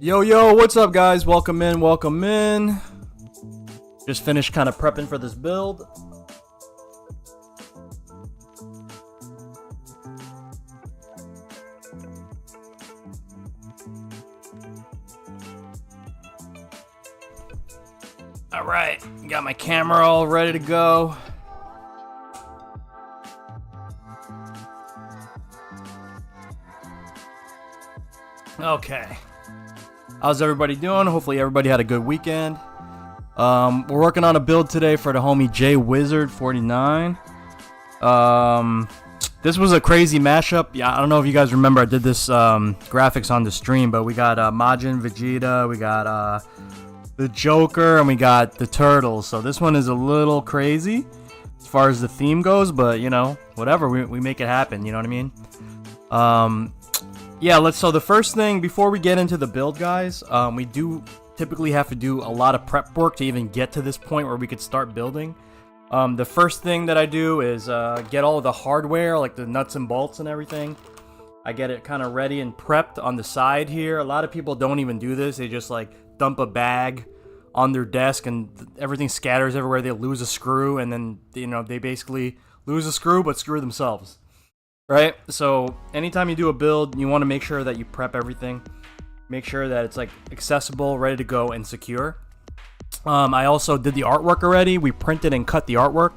Yo, what's up, guys? Welcome in. Just finished kind of prepping for this build. All right, got my camera all ready to go. Okay. How's everybody doing? Hopefully everybody had a good weekend. We're working on a build today for the homie JWizard49. This was a crazy mashup. Yeah, I don't know if you guys remember, I did this graphics on the stream, but we got Majin Vegeta, we got the Joker, and we got the Turtles. So this one is a little crazy as far as the theme goes, but you know, whatever, we make it happen, you know what I mean? Yeah, so the first thing, before we get into the build, guys, we do typically have to do a lot of prep work to even get to this point where we could start building. The first thing that I do is get all of the hardware, like the nuts and bolts and everything. I get it kind of ready and prepped on the side here. A lot of people don't even do this. They just like dump a bag on their desk and everything scatters everywhere. They lose a screw, and then, you know, they basically lose a screw but screw themselves. Right? So anytime you do a build, you want to make sure that you prep everything. Make sure that it's like accessible, ready to go, and secure. I also did the artwork already. We printed and cut the artwork.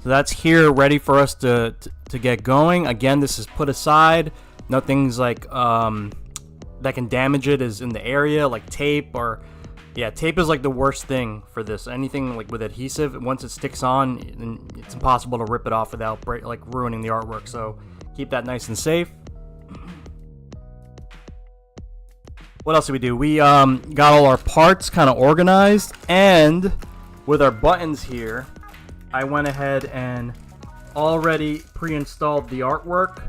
So that's here ready for us to get going. Again, this is put aside. Nothing's like that can damage it is in the area, like tape or... Yeah, tape is like the worst thing for this. Anything like with adhesive, once it sticks on, it's impossible to rip it off without ruining the artwork. So keep that nice and safe. What else did we do? We got all our parts kind of organized, and with our buttons here, I went ahead and already pre-installed the artwork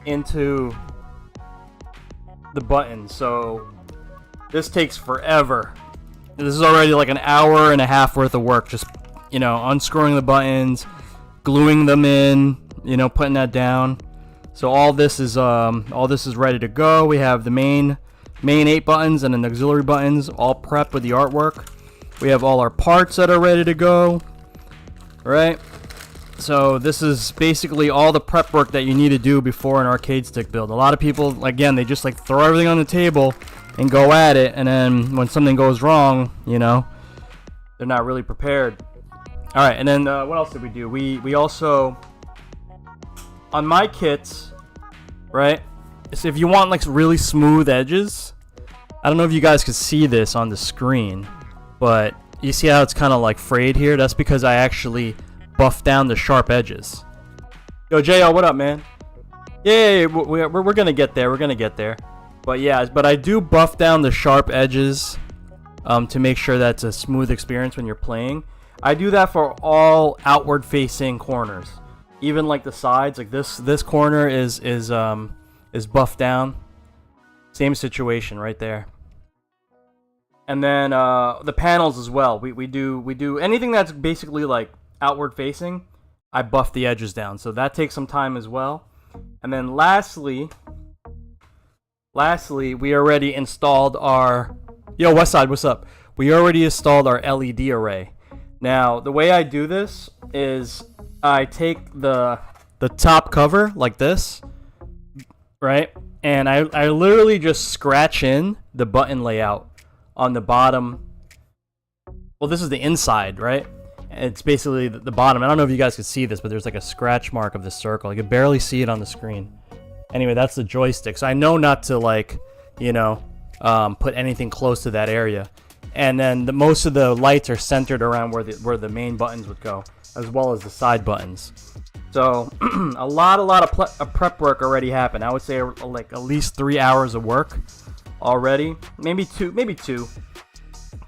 into the buttons. So this takes forever. This is already like an hour and a half worth of work. Just, you know, unscrewing the buttons, gluing them in, you know, putting that down. So all this is ready to go. We have the main 8 buttons and then the auxiliary buttons all prepped with the artwork. We have all our parts that are ready to go. Right? So this is basically all the prep work that you need to do before an arcade stick build. A lot of people, again, they just like throw everything on the table and go at it, and then when something goes wrong, you know, they're not really prepared. All right, and then what else did we do? We also, on my kits, right, so if you want like really smooth edges, I don't know if you guys could see this on the screen, but you see how it's kind of like frayed here? That's because I actually buffed down the sharp edges. Yo, JL, what up, man? Yeah, we're gonna get there. We're gonna get there. But yeah, but I do buff down the sharp edges to make sure that's a smooth experience when you're playing. I do that for all outward facing corners, even like the sides. Like this corner is buffed down. Same situation right there. And then the panels as well. We do anything that's basically like outward facing. I buff the edges down, so that takes some time as well. And then lastly, lastly, we already installed our... Yo, Westside, what's up? We already installed our LED array. Now, the way I do this is I take the top cover like this, right? And I literally just scratch in the button layout on the bottom. Well, this is the inside, right? It's basically the bottom. I don't know if you guys can see this, but there's like a scratch mark of the circle. You can barely see it on the screen. Anyway, that's the joystick. So I know not to, like, you know, put anything close to that area. And then most of the lights are centered around where the main buttons would go, as well as the side buttons. So a lot of prep work already happened. I would say like at least 3 hours of work already. Maybe 2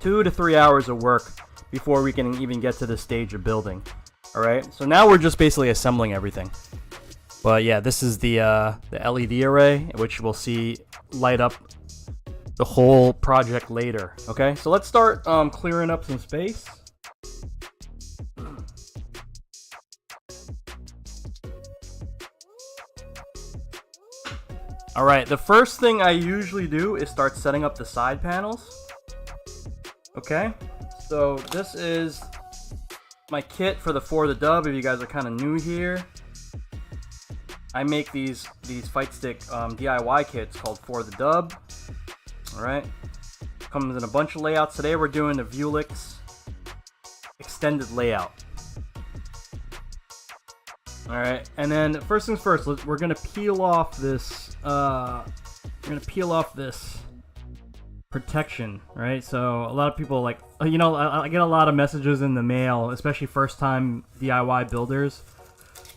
to 3 hours of work before we can even get to the stage of building. All right. So now we're just basically assembling everything. But yeah, this is the LED array, which we'll see light up the whole project later. Okay. So let's start clearing up some space. Alright, the first thing I usually do is start setting up the side panels. Okay, so this is my kit for the For the Dub. If you guys are kind of new here, I make these Fightstick DIY kits called For the Dub. Alright, comes in a bunch of layouts. Today we're doing the Vuelix extended layout. Alright, and then first things first, we're gonna peel off this protection, right? So a lot of people, like, you know, I get a lot of messages in the mail, especially first time DIY builders,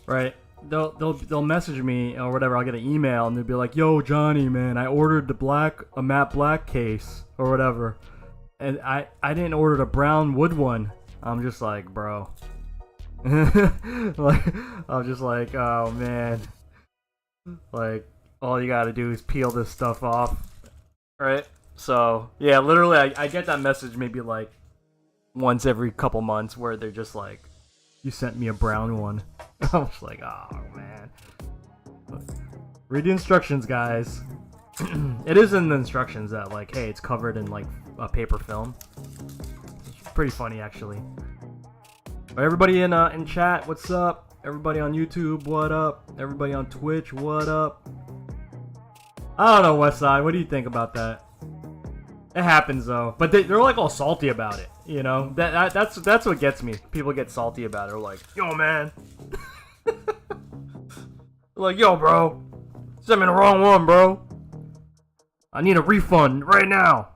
right? They'll message me or whatever. I'll get an email and they'll be like, "Yo, Johnny, man, I ordered a matte black case or whatever, and I didn't order the brown wood one." I'm just like, bro. Like, I'm just like, oh man, like, all you gotta do is peel this stuff off, right? So yeah, literally I get that message maybe like once every couple months where they're just like, "You sent me a brown one." I'm just like, oh man. Read the instructions, guys. It is in the instructions that, like, hey, it's covered in like a paper film. It's pretty funny, actually. But everybody in chat, what's up? Everybody on YouTube, what up? Everybody on Twitch, what up? I don't know, Westside, what do you think about that? It happens though, but they're like all salty about it, you know? That's what gets me. People get salty about it. They're like, "Yo, man." Like, "Yo, bro, sent me the wrong one, bro. I need a refund right now."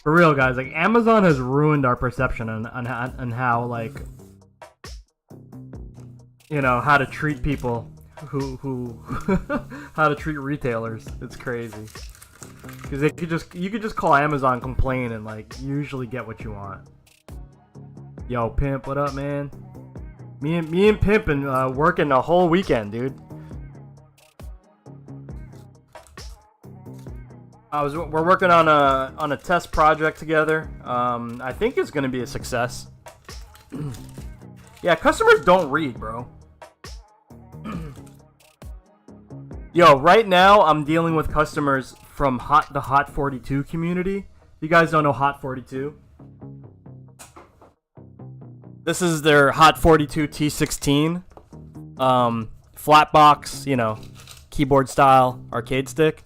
For real, guys, like, Amazon has ruined our perception on how, like, you know, how to treat people who how to treat retailers. It's crazy. Because you could just call Amazon, complain, and, like, usually get what you want. Yo, Pimp, what up, man? Me and Pimp been working the whole weekend, dude. We're working on a test project together. I think it's gonna be a success. Yeah, customers don't read, bro. Yo, right now I'm dealing with customers from the Hot 42 community. You guys don't know Hot 42? This is their Hot 42 T16 flat box, you know, keyboard style arcade stick.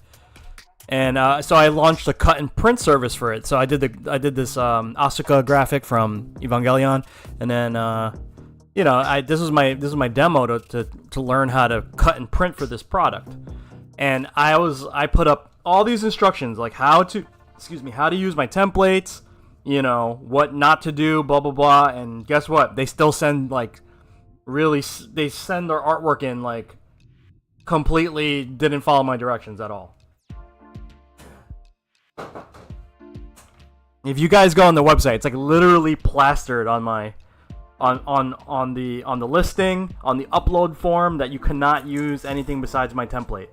And so I launched a cut and print service for it. So I did this Asuka graphic from Evangelion, and then you know, this is my demo to learn how to cut and print for this product. And I put up all these instructions, like how to use my templates, you know, what not to do, blah blah blah. And guess what? They still send, like, they send their artwork in, like, completely didn't follow my directions at all. If you guys go on the website, it's like literally plastered on my on the listing, on the upload form, that you cannot use anything besides my template.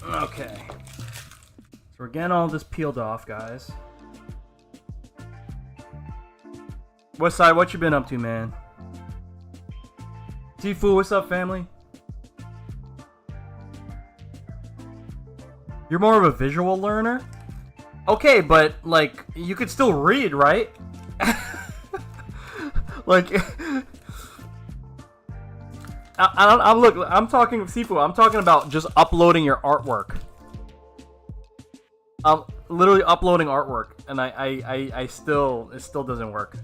Okay. So we're getting all this peeled off, guys. Westside, what you been up to, man? Tifu, what's up, family? You're more of a visual learner? Okay, but, like, you could still read, right? Like, I'm talking, Sifu, I'm talking about just uploading your artwork. I'm literally uploading artwork, and it still doesn't work.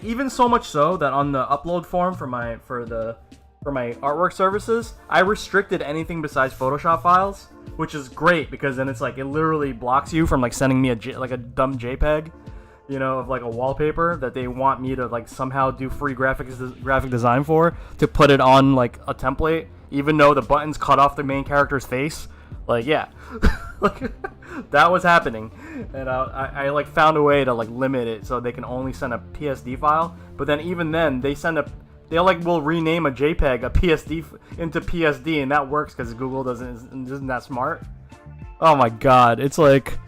Even so much so that on the upload form for my artwork services, I restricted anything besides Photoshop files, which is great because then it's like it literally blocks you from like sending me like a dumb JPEG, you know, of like a wallpaper that they want me to like somehow do free graphic design for, to put it on like a template, even though the buttons cut off the main character's face. Like, yeah. Like, that was happening, and I like found a way to like limit it so they can only send a PSD file. But then even then they will rename a JPEG a PSD into PSD, and that works because Google isn't that smart. Oh my god, it's like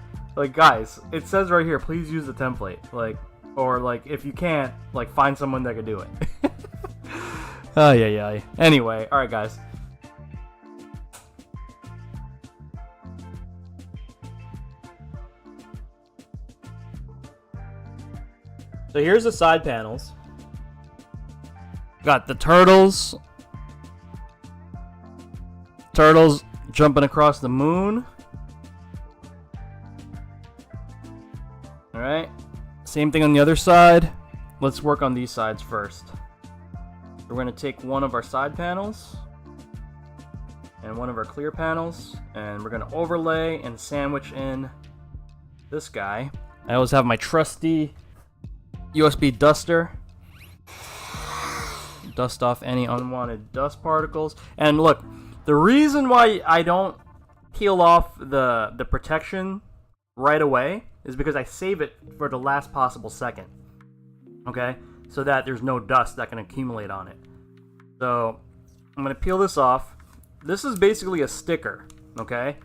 guys, it says right here, please use the template, like, or like if you can't, like, find someone that could do it. Oh yeah. Anyway, all right, guys. So here's the side panels. Got the turtles. Turtles jumping across the moon. Alright. Same thing on the other side. Let's work on these sides first. We're going to take one of our side panels and one of our clear panels, and we're going to overlay and sandwich in this guy. I always have my trusty USB duster. Dust off any unwanted dust particles. And look, the reason why I don't peel off the protection right away is because I save it for the last possible second. Okay? So that there's no dust that can accumulate on it. So I'm going to peel this off. This is basically a sticker. Okay?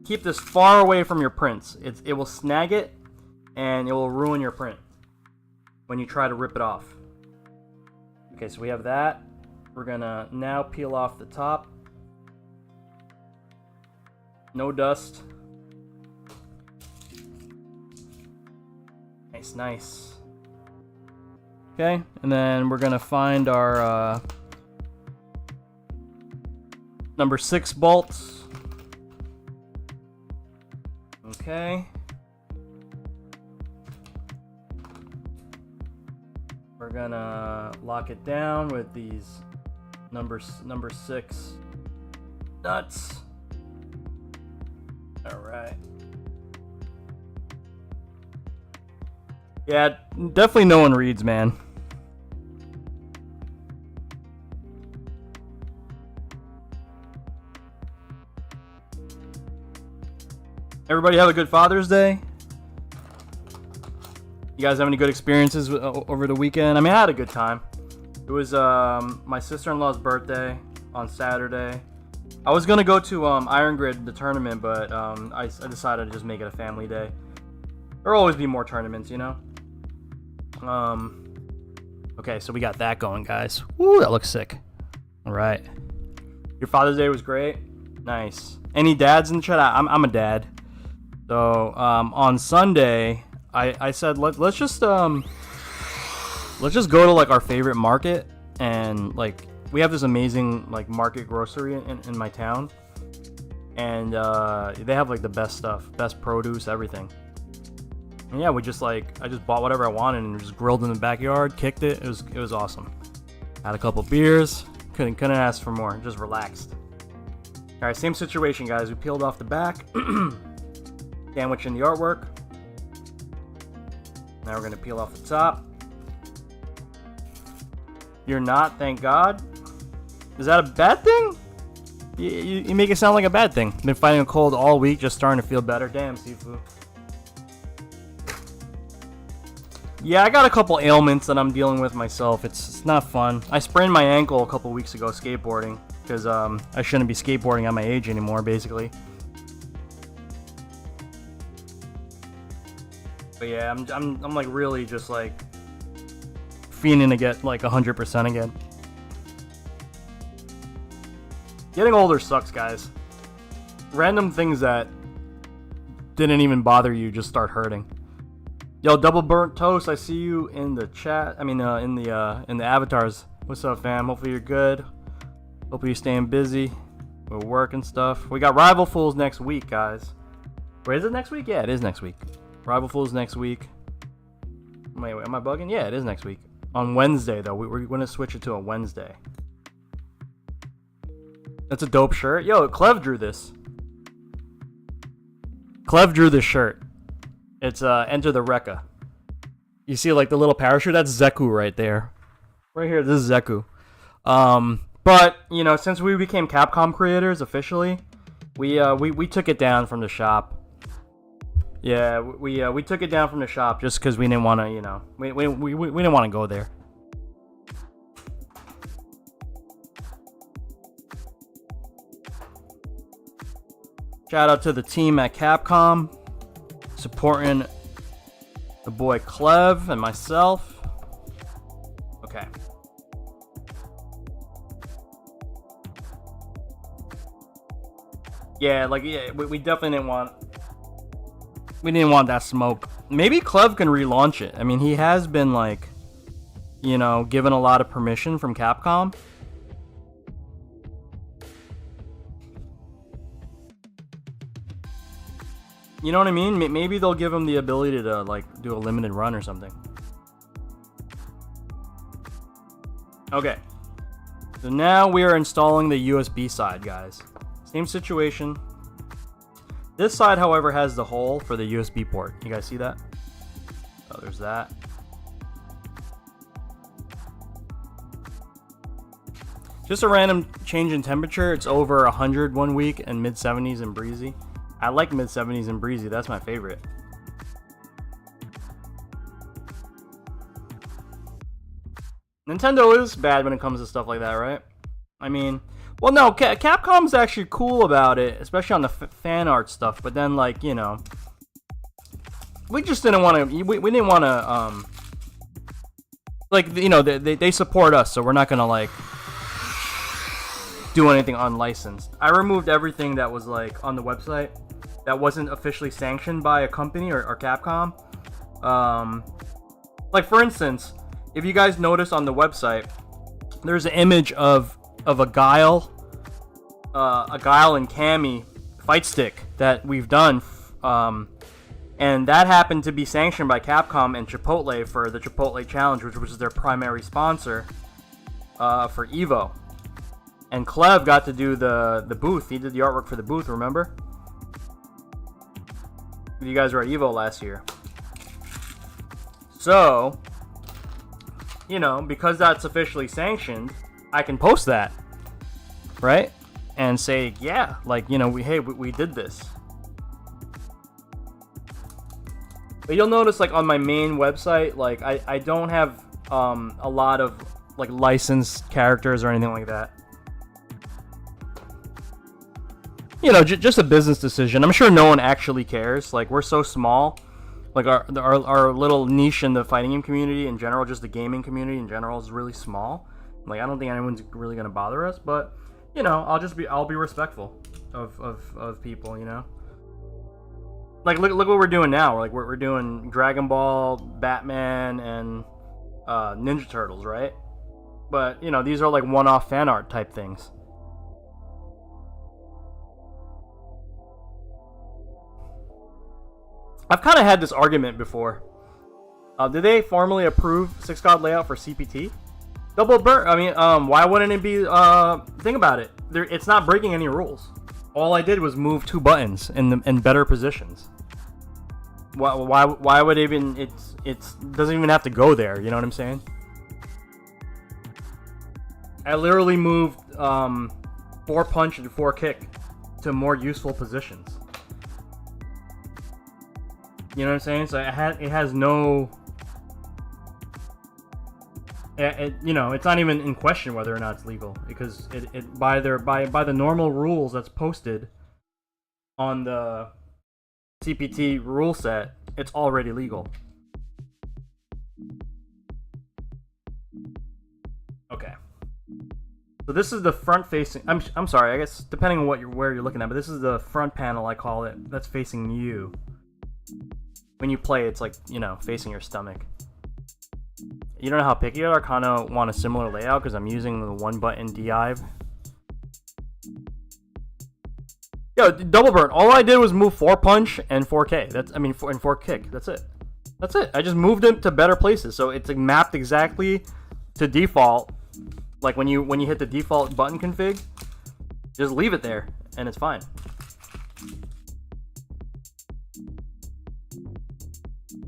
Keep this far away from your prints. It will snag it and it will ruin your print when you try to rip it off. Okay, so we have that. We're gonna now peel off the top. No dust. Nice. Okay, and then we're gonna find our number 6 bolts. Okay. We're gonna lock it down with these number 6 nuts. All right. Yeah, definitely no one reads, man. Everybody have a good Father's Day. You guys have any good experiences over the weekend? I mean, I had a good time. It was my sister-in-law's birthday on Saturday. I was gonna go to Iron Grid, the tournament, but I decided to just make it a family day. There'll always be more tournaments, you know. Okay, so we got that going, guys. Woo, that looks sick. All right. Your Father's Day was great. Nice. Any dads in the chat? I'm a dad. So on Sunday, I said let's just go to like our favorite market, and like we have this amazing like market grocery in my town, and they have like the best stuff, best produce, everything. And yeah, I just bought whatever I wanted and just grilled in the backyard, kicked it. It was awesome. Had a couple beers, couldn't ask for more. Just relaxed. All right, same situation, guys. We peeled off the back, sandwich in the artwork. Now we're gonna peel off the top. You're not, thank God. Is that a bad thing? You make it sound like a bad thing. Been fighting a cold all week, just starting to feel better. Damn, Sifu. Yeah, I got a couple ailments that I'm dealing with myself. It's not fun. I sprained my ankle a couple weeks ago skateboarding. because I shouldn't be skateboarding at my age anymore, basically. But yeah, I'm like really just like fiending to get like 100% again. Getting older sucks, guys. Random things that didn't even bother you just start hurting. Yo, Double Burnt Toast, I see you in the chat. I mean, in the avatars. What's up, fam? Hopefully you're good. Hopefully you're staying busy with work and stuff. We got Rival Fools next week, guys. Wait, is it next week? Yeah, it is next week. Rival Fools next week. Wait, am I bugging? Yeah, it is next week. On Wednesday, though. We're going to switch it to a Wednesday. That's a dope shirt. Yo, Clev drew this. Clev drew this shirt. It's Enter the Rekka. You see like the little parachute? That's Zeku right there. Right here, this is Zeku. But, you know, since we became Capcom creators officially, we took it down from the shop. Yeah, we took it down from the shop just because we didn't want to, you know, we didn't want to go there. Shout out to the team at Capcom, supporting the boy Clev and myself. Okay. Yeah, like, yeah, we definitely didn't want... We didn't want that smoke. Maybe Clev can relaunch it. I mean, he has been, like, you know, given a lot of permission from Capcom. You know what I mean? Maybe they'll give him the ability to, like, do a limited run or something. Okay. So now we are installing the USB side, guys. Same situation. This side, however, has the hole for the USB port. You guys see that? Oh, there's that. Just a random change in temperature. It's over 100 one week and mid-70s and breezy. I like mid-70s and breezy. That's my favorite. Nintendo is bad when it comes to stuff like that, right? I mean, well, no, Capcom's actually cool about it, especially on the fan art stuff. But then, like, you know, we just didn't want to. We didn't want to. Like, you know, they support us, so we're not gonna like do anything unlicensed. I removed everything that was like on the website that wasn't officially sanctioned by a company or Capcom. Like, for instance, if you guys notice on the website, there's an image of a Guile and Cammy Fightstick that we've done, and that happened to be sanctioned by Capcom and Chipotle for the Chipotle Challenge, which was their primary sponsor for EVO. And Clev got to do the booth. He did the artwork for the booth, remember? You guys were at EVO last year. So, you know, because that's officially sanctioned, I can post that, right? And say, yeah, like, you know, we did this. But you'll notice, like, on my main website, like, I don't have a lot of, like, licensed characters or anything like that. You know, just a business decision. I'm sure no one actually cares. Like, we're so small. Like, our little niche in the fighting game community in general, just the gaming community in general, is really small. Like, I don't think anyone's really gonna bother us. But, you know, I'll be respectful of people. You know. Like, look what we're doing now. Like, we're doing Dragon Ball, Batman, and Ninja Turtles, right? But, you know, these are like one-off fan art type things. I've kind of had this argument before. Did they formally approve 6-God layout for CPT? Double burn. I mean, why wouldn't it be? Think about it. It's not breaking any rules. All I did was move 2 buttons in better positions. Why would even it doesn't even have to go there? You know what I'm saying? I literally moved 4 punch and 4 kick to more useful positions. You know what I'm saying? So it has no... You know, it's not even in question whether or not it's legal, because by the normal rules that's posted on the CPT rule set, it's already legal. Okay. So this is the front facing. I'm sorry. I guess depending on where you're looking at, but this is the front panel, I call it. That's facing you. When you play, it's like, you know, facing your stomach. You don't know how picky you are. Kind of want a similar layout because I'm using the one button dive. Yo, double burn. All I did was move 4 punch and 4K. And 4 kick. That's it. That's it. I just moved them to better places, so it's like mapped exactly to default. Like when you hit the default button config, just leave it there and it's fine.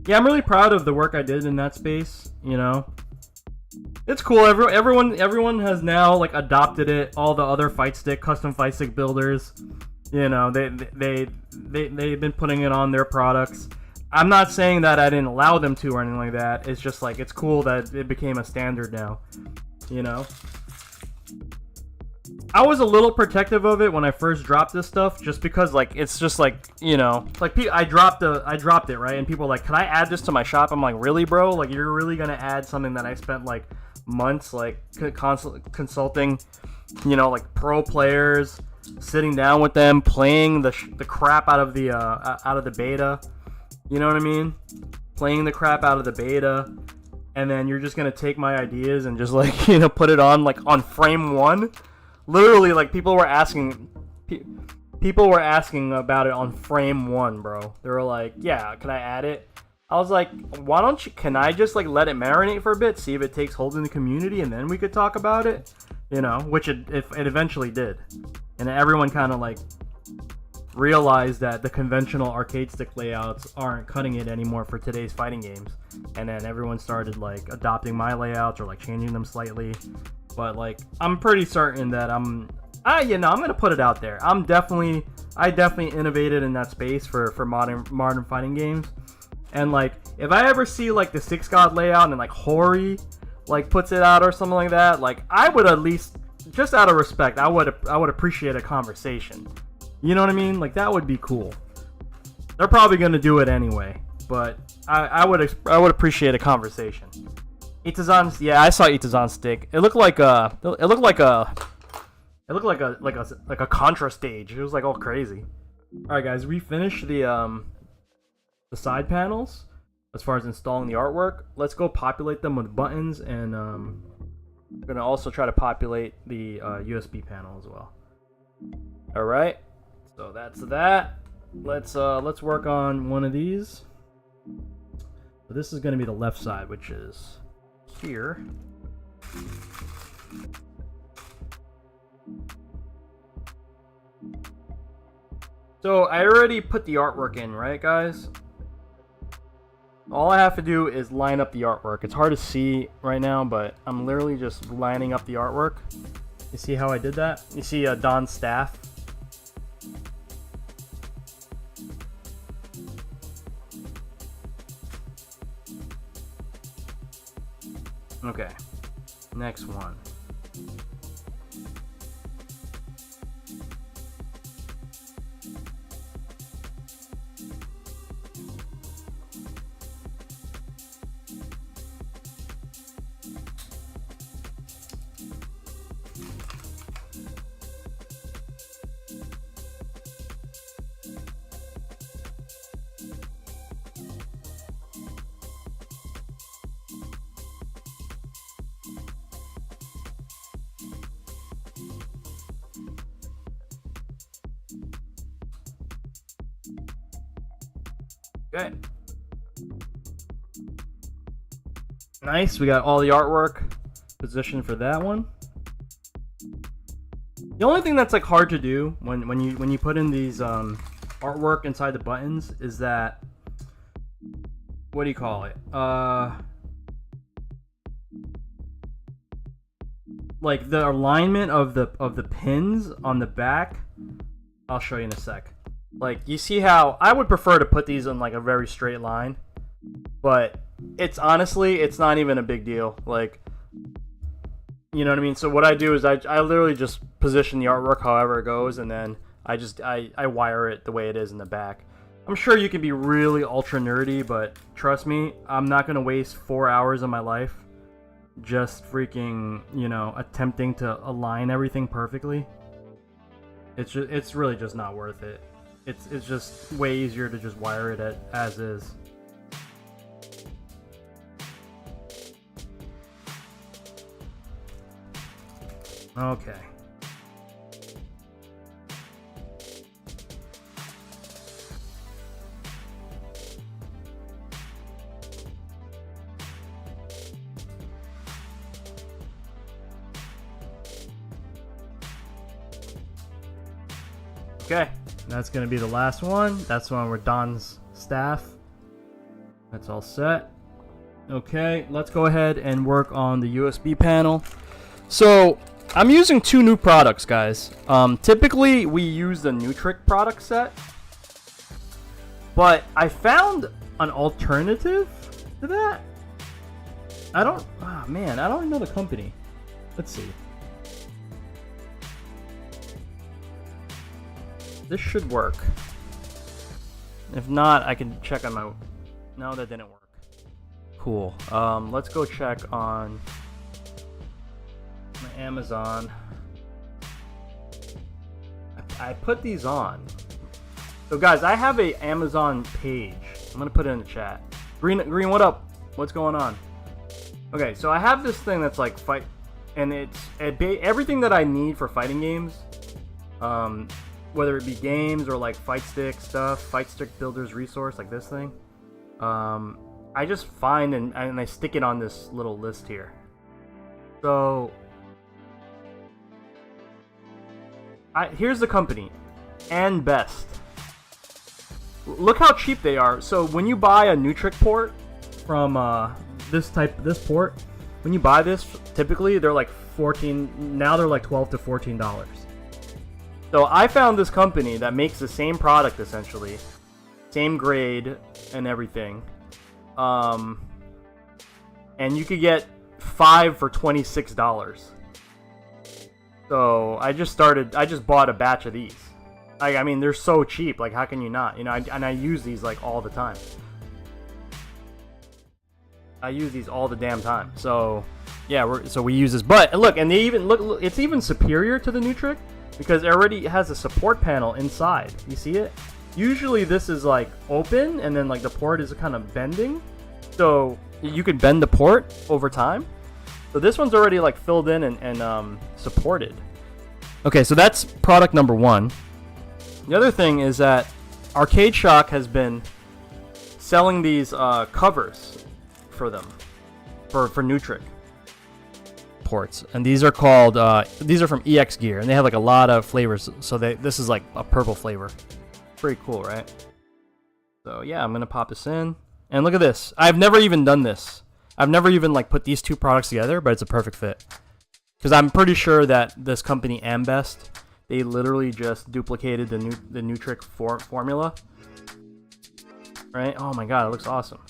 Yeah, I'm really proud of the work I did in that space. You know, it's cool. Everyone has now like adopted it. All the other custom Fightstick builders, you know, they've been putting it on their products. I'm not saying that I didn't allow them to or anything like that. It's just like, it's cool that it became a standard now, you know. I was a little protective of it when I first dropped this stuff, just because like it's just like, you know, like I dropped it, right, and people were like, can I add this to my shop? I'm like, really, bro? Like, you're really gonna add something that I spent like months like consulting, you know, like pro players, sitting down with them, playing the crap out of the beta, you know what I mean? Playing the crap out of the beta, and then you're just gonna take my ideas and just like, you know, put it on like on frame 1. Literally, like, people were asking about it on frame 1, bro. They were like, yeah, can I add it? I was like, can I just like let it marinate for a bit, see if it takes hold in the community, and then we could talk about it, you know, which it eventually did. And everyone kind of like realized that the conventional arcade stick layouts aren't cutting it anymore for today's fighting games. And then everyone started like adopting my layouts or like changing them slightly. But like, I'm pretty certain that I'm gonna put it out there. I definitely innovated in that space for modern fighting games. And like, if I ever see like the Six God layout and like Hori like puts it out or something like that, like I would at least, just out of respect, I would appreciate a conversation. You know what I mean? Like, that would be cool. They're probably gonna do it anyway, but I would appreciate a conversation. Itazan, yeah, I saw Itazan stick. It looked like a Contra stage. It was like all crazy. All right, guys, we finished the side panels as far as installing the artwork. Let's go populate them with buttons, and we're gonna also try to populate the USB panel as well. All right, so that's that. Let's work on one of these. So this is gonna be the left side, which is here. So I already put the artwork in, right, guys? All I have to do is line up the artwork. It's hard to see right now, but I'm literally just lining up the artwork. You see how I did that? You see Don's staff? Okay, next one. Okay. Nice, we got all the artwork positioned for that one. The only thing that's like hard to do when you put in these artwork inside the buttons is that, what do you call it? Like the alignment of the pins on the back. I'll show you in a sec. Like, you see how I would prefer to put these in like a very straight line, but it's honestly, it's not even a big deal. Like, You know what I mean? So what I do is I literally just position the artwork however it goes, and then I wire it the way it is in the back. I'm sure you can be really ultra nerdy, but trust me, I'm not gonna waste 4 hours of my life just freaking, you know, attempting to align everything perfectly. It's really just not worth it. It's just way easier to just wire it as is. Okay. Okay, that's gonna be the last one. That's the one with Don's staff. That's all set. Okay, let's go ahead and work on the USB panel. So I'm using 2 new products, guys. Typically we use the Nutric product set, but I found an alternative to that. I don't even know the company. Let's see. This should work. If not, I can check on my... No, that didn't work. Cool. Let's go check on my Amazon. I put these on. So guys, I have a Amazon page. I'm gonna put it in the chat. Green, what up? What's going on? Okay, so I have this thing that's like fight, and it's everything that I need for fighting games. Whether it be games or like Fightstick stuff, Fightstick Builder's Resource, like this thing. I just find and I stick it on this little list here. So, here's the company, and best. Look how cheap they are. So when you buy a Nutric port from this port, when you buy this, typically they're like 14. Now they're like $12 to $14. So I found this company that makes the same product essentially, same grade and everything, and you could get 5 for $26. So I just bought a batch of these. I mean, they're so cheap. Like, how can you not? You know, and I use these like all the time. I use these all the damn time. So yeah, so we use this. But look, and they even look. It's even superior to the Nutric, because it already has a support panel inside. You see it? Usually this is like open, and then like the port is kind of bending. So you could bend the port over time. So this one's already like filled in and supported. Okay, so that's product number 1. The other thing is that Arcade Shock has been selling these covers for them, for Nutric ports, and these are called these are from EX Gear, and they have like a lot of flavors. So this is like a purple flavor. Pretty cool, right? So yeah, I'm gonna pop this in, and look at this. I've never even done this. I've never even like put these 2 products together, but it's a perfect fit, because I'm pretty sure that this company Ambest, they literally just duplicated the Nutric formula, right? Oh my god, it looks awesome.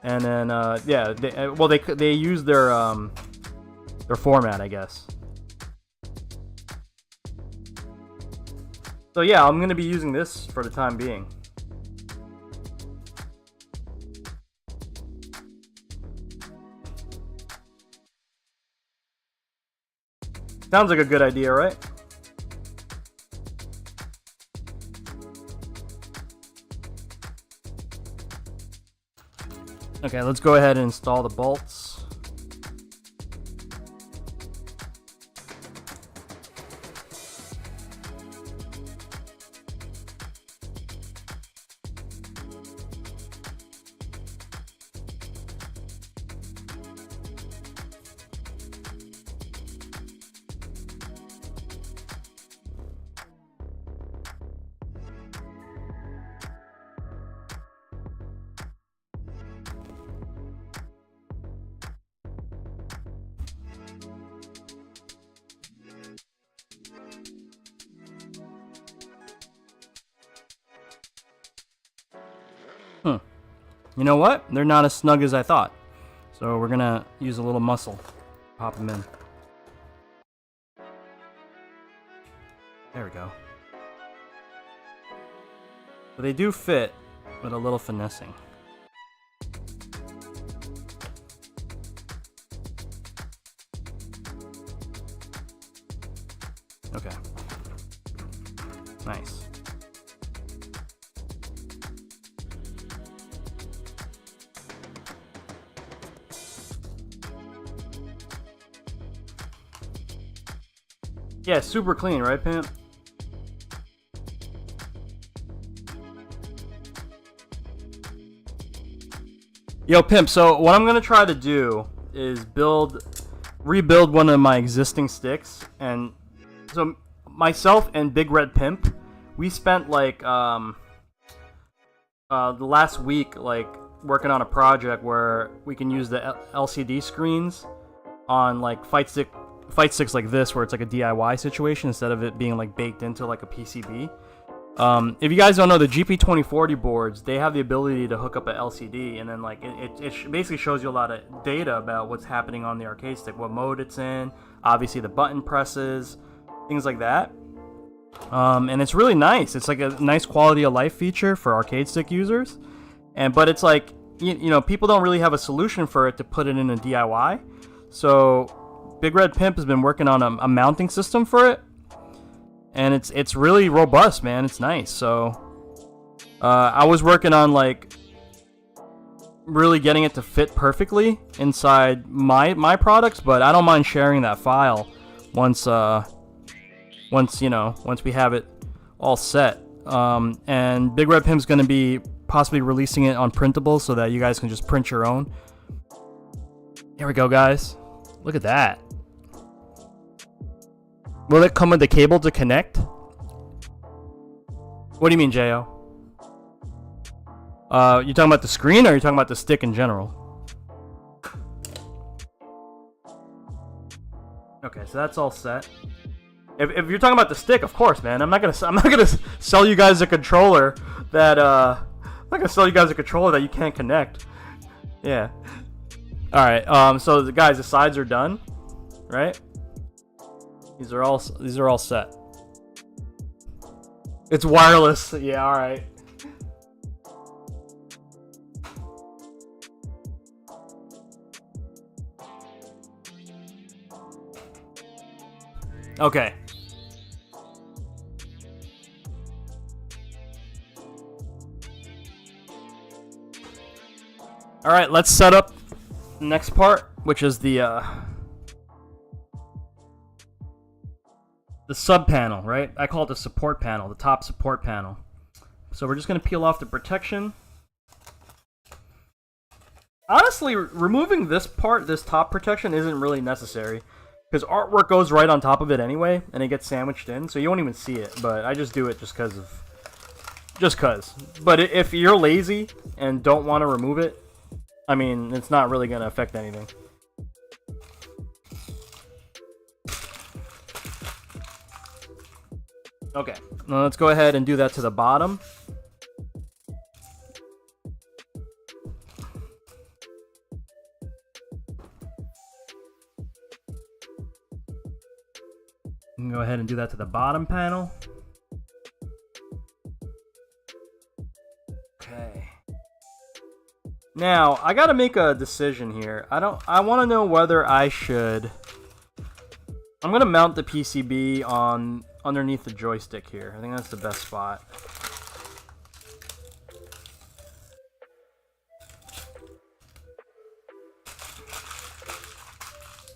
And then yeah, they use their format, I guess. So yeah, I'm gonna be using this for the time being. Sounds like a good idea, right? Okay, let's go ahead and install the bolts. You know what? They're not as snug as I thought. So we're gonna use a little muscle. Pop them in. There we go. But they do fit with a little finessing. Okay. Nice. Yeah, super clean, right, Pimp? Yo, Pimp, so what I'm gonna try to do is rebuild one of my existing sticks, and so myself and Big Red Pimp, we spent like the last week like working on a project where we can use the LCD screens on like Fightsticks like this, where it's like a DIY situation instead of it being like baked into like a PCB. If you guys don't know, the GP2040 boards, they have the ability to hook up an LCD, and then like it basically shows you a lot of data about what's happening on the arcade stick, what mode it's in, obviously the button presses, things like that. And it's really nice. It's like a nice quality of life feature for arcade stick users. But it's like, you know, people don't really have a solution for it to put it in a DIY. So Big Red Pimp has been working on a mounting system for it. And it's really robust, man. It's nice. So I was working on like really getting it to fit perfectly inside my products, but I don't mind sharing that file once we have it all set. And Big Red Pimp's going to be possibly releasing it on printables so that you guys can just print your own. Here we go, guys. Look at that. Will it come with the cable to connect? What do you mean, Jo? You talking about the screen, or are you talking about the stick in general? Okay, so that's all set. If you're talking about the stick, of course, man. I'm not gonna sell you guys a controller that you can't connect. Yeah. All right. So the guys, the sides are done, right? These are all set. It's wireless. Yeah, all right. Okay. All right, let's set up the next part, which is the sub panel, right? I call it the support panel, the top support panel. So we're just going to peel off the protection. Honestly, removing this part, this top protection, isn't really necessary, because artwork goes right on top of it anyway, and it gets sandwiched in, so you won't even see it. But I just do it just cause. But if you're lazy and don't want to remove it, I mean, it's not really going to affect anything. Okay, now let's go ahead and do that to the bottom. You can go ahead and do that to the bottom panel. Okay. Now, I gotta make a decision here. I want to know whether I should... I'm gonna mount the PCB on underneath the joystick here. I think that's the best spot.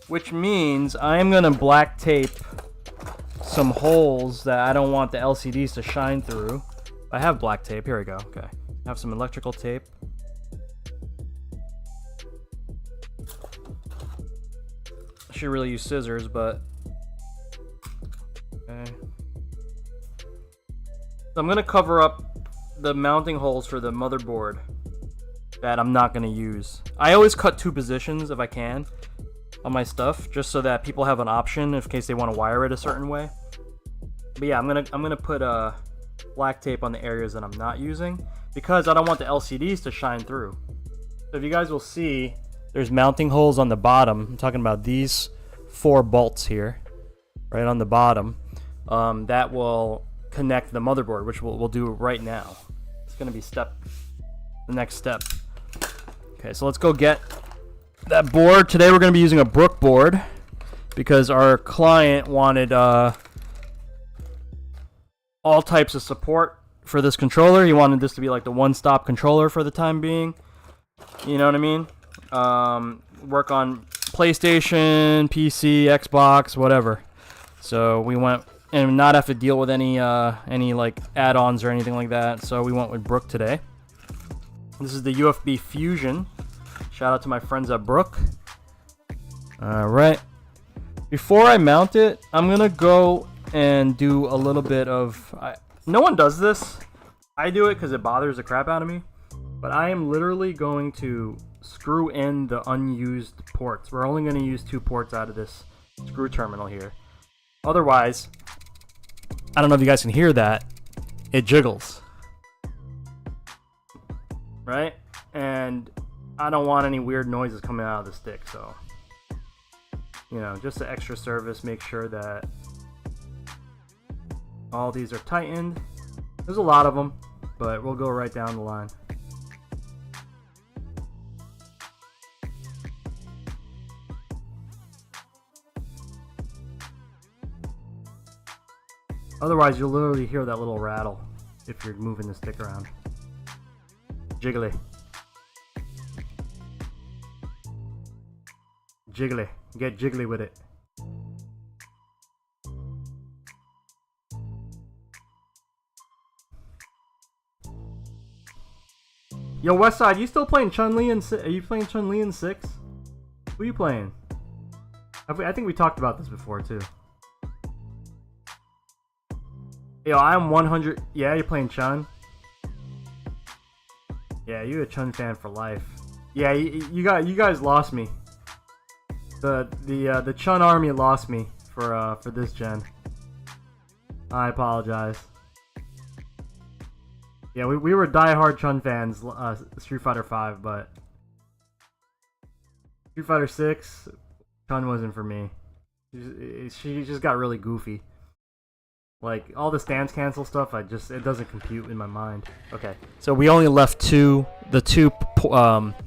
Which means I am gonna black tape some holes that I don't want the LCDs to shine through. I have black tape. Here we go. Okay. I have some electrical tape. I should really use scissors, but okay. So I'm going to cover up the mounting holes for the motherboard that I'm not going to use. I always cut two positions if I can on my stuff, just so that people have an option in case they want to wire it a certain way. But yeah, I'm gonna put black tape on the areas that I'm not using, because I don't want the LCDs to shine through. So if you guys will see, there's mounting holes on the bottom. I'm talking about these 4 bolts here, right on the bottom. that will connect the motherboard, which we'll do right now. It's going to be the next step. Okay, so let's go get that board. Today we're going to be using a Brook board because our client wanted all types of support for this controller. He wanted this to be like the one-stop controller for the time being. You know what I mean? Work on PlayStation, PC, Xbox, whatever. So we went and not have to deal with any like add-ons or anything like that. So we went with Brook today. This is the UFB Fusion. Shout out to my friends at Brook. Alright. Before I mount it, I'm going to go and do a little bit of... no one does this. I do it because it bothers the crap out of me. But I am literally going to screw in the unused ports. We're only going to use 2 ports out of this screw terminal here. Otherwise, I don't know if you guys can hear that. It jiggles. Right? And I don't want any weird noises coming out of the stick, so you know, just the extra service, make sure that all these are tightened. There's a lot of them, but we'll go right down the line. Otherwise, you'll literally hear that little rattle if you're moving the stick around. Jiggly. Jiggly. Get jiggly with it. Yo, Westside, you still playing Chun-Li in 6? Are you playing Chun-Li in 6? Who are you playing? I think we talked about this before, too. Yo, I'm 100... Yeah, you're playing Chun? Yeah, you're a Chun fan for life. Yeah, you guys lost me. The Chun army lost me for this gen. I apologize. Yeah, we were diehard Chun fans, Street Fighter 5, but Street Fighter 6, Chun wasn't for me. She just got really goofy. Like, all the stance cancel stuff, it doesn't compute in my mind. Okay, so we only left the two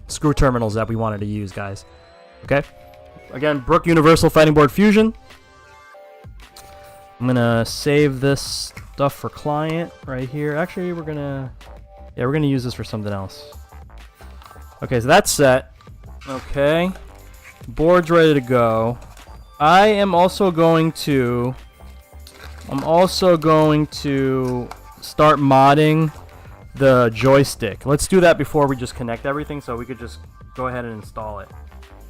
screw terminals that we wanted to use, guys. Okay? Again, Brook Universal Fighting Board Fusion. I'm gonna save this stuff for client right here. Actually, we're gonna use this for something else. Okay, so that's set. Okay, board's ready to go. I am also going to start modding the joystick. Let's do that before we just connect everything, so we could just go ahead and install it.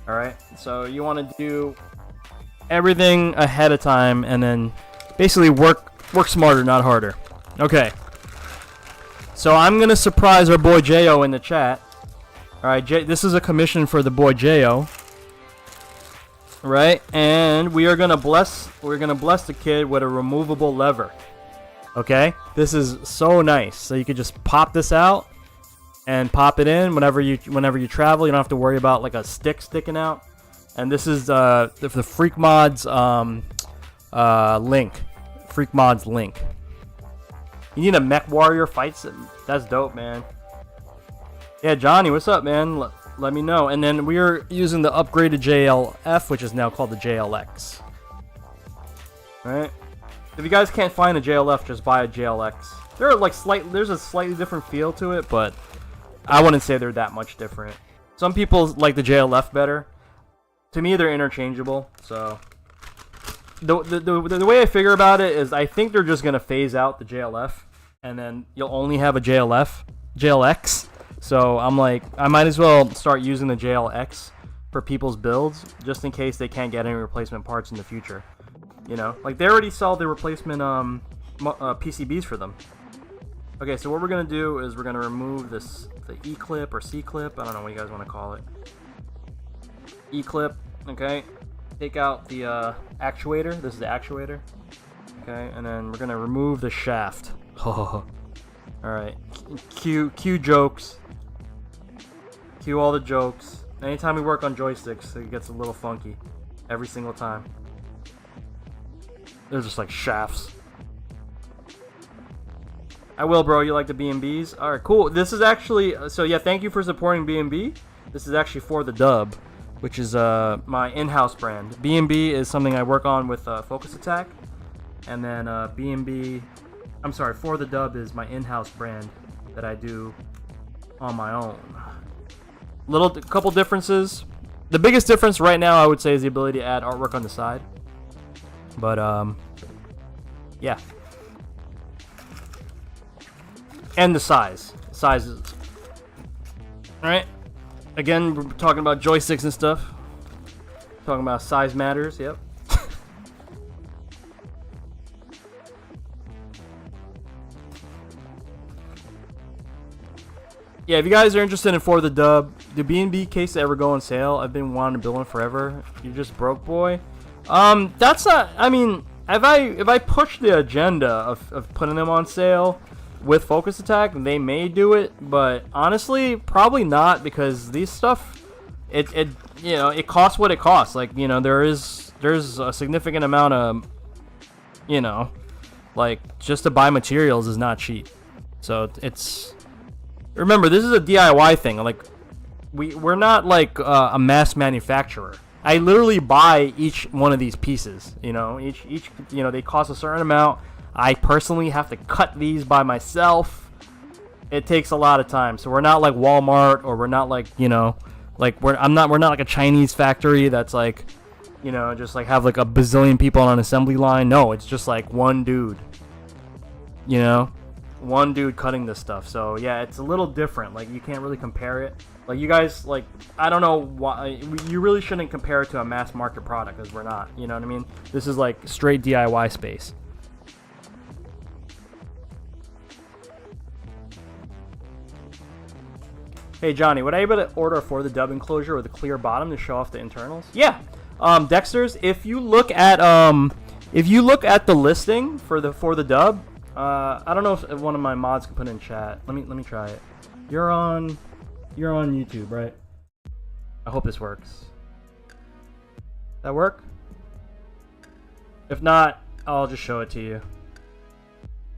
All right. So you want to do everything ahead of time, and then basically work smarter, not harder. Okay. So I'm gonna surprise our boy Jo in the chat. All right, this is a commission for the boy Jo. Right, and we're gonna bless the kid with a removable lever. Okay, this is so nice. So you could just pop this out and pop it in whenever you travel. You don't have to worry about like a stick sticking out. And this is the Freak Mods link. Freak Mods link. You need a Mech Warrior fights. That's dope, man. Yeah, Johnny, what's up, man? Let me know. And then we're using the upgraded JLF, which is now called the JLX. Alright. If you guys can't find a JLF, just buy a JLX. There's a slightly different feel to it, but I wouldn't say they're that much different. Some people like the JLF better. To me, they're interchangeable. So the way I figure about it is I think they're just gonna phase out the JLF, and then you'll only have a JLX. So I'm like, I might as well start using the JLX for people's builds, just in case they can't get any replacement parts in the future. You know, like they already sell the replacement PCBs for them. Okay, so what we're gonna do is we're gonna remove the E clip or C clip. I don't know what you guys want to call it. E clip. Okay. Take out the actuator. This is the actuator. Okay, and then we're gonna remove the shaft. All right. Cue jokes. Cue all the jokes. Anytime we work on joysticks, it gets a little funky. Every single time. They're just like shafts. I will, bro. You like the BnBs? All right, cool. This is actually so yeah. Thank you for supporting BnB. This is actually For the Dub, which is my in-house brand. BnB is something I work on with Focus Attack, and then BnB. I'm sorry, For the Dub is my in-house brand that I do on my own. Couple differences. The biggest difference right now, I would say, is the ability to add artwork on the side. But yeah. And the sizes. Alright. Again, we're talking about joysticks and stuff. Talking about size matters, yep. Yeah, if you guys are interested in For the Dub, the BnB case ever go on sale? I've been wanting to build one forever. You're just broke, boy. That's not. I mean, if I push the agenda of putting them on sale with Focus Attack, they may do it. But honestly, probably not, because these stuff, it you know, it costs what it costs. Like, you know, there's a significant amount of, you know, like, just to buy materials is not cheap. So it's. Remember, this is a DIY thing. Like, we're not like a mass manufacturer. I literally buy each one of these pieces. You know, each you know, they cost a certain amount. I personally have to cut these by myself. It takes a lot of time. So we're not like Walmart, or we're not like, you know, like we're not like a Chinese factory that's like, you know, just like have like a bazillion people on an assembly line. No, it's just like one dude. You know. One dude cutting this stuff. So yeah, it's a little different. Like, you can't really compare it. Like, you guys, like, I don't know why you really shouldn't compare it to a mass market product, because we're not, you know what I mean? This is like straight DIY space. Hey Johnny, would I be able to order For the Dub enclosure with a clear bottom to show off the internals? Yeah. Dexter's, if you look at the listing for the Dub, I don't know if one of my mods can put in chat. Let me try it. You're on YouTube, right? I hope this works. That work? If not, I'll just show it to you.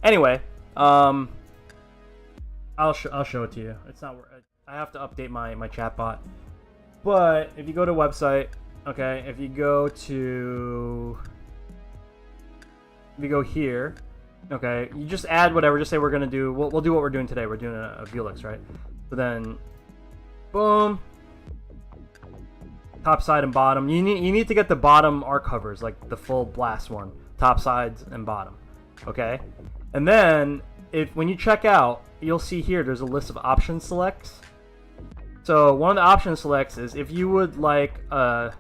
Anyway, I'll show it to you. It's not. I have to update my chat bot. But if you go to website, okay, if you go here. Okay, you just add whatever. Just say we're gonna do. We'll do what we're doing today. We're doing a Velix, right? So then, boom. Top, side, and bottom. You need to get the bottom art covers, like the full blast one. Top, sides, and bottom. Okay, and then when you check out, you'll see here there's a list of option selects. So one of the option selects is if you would like if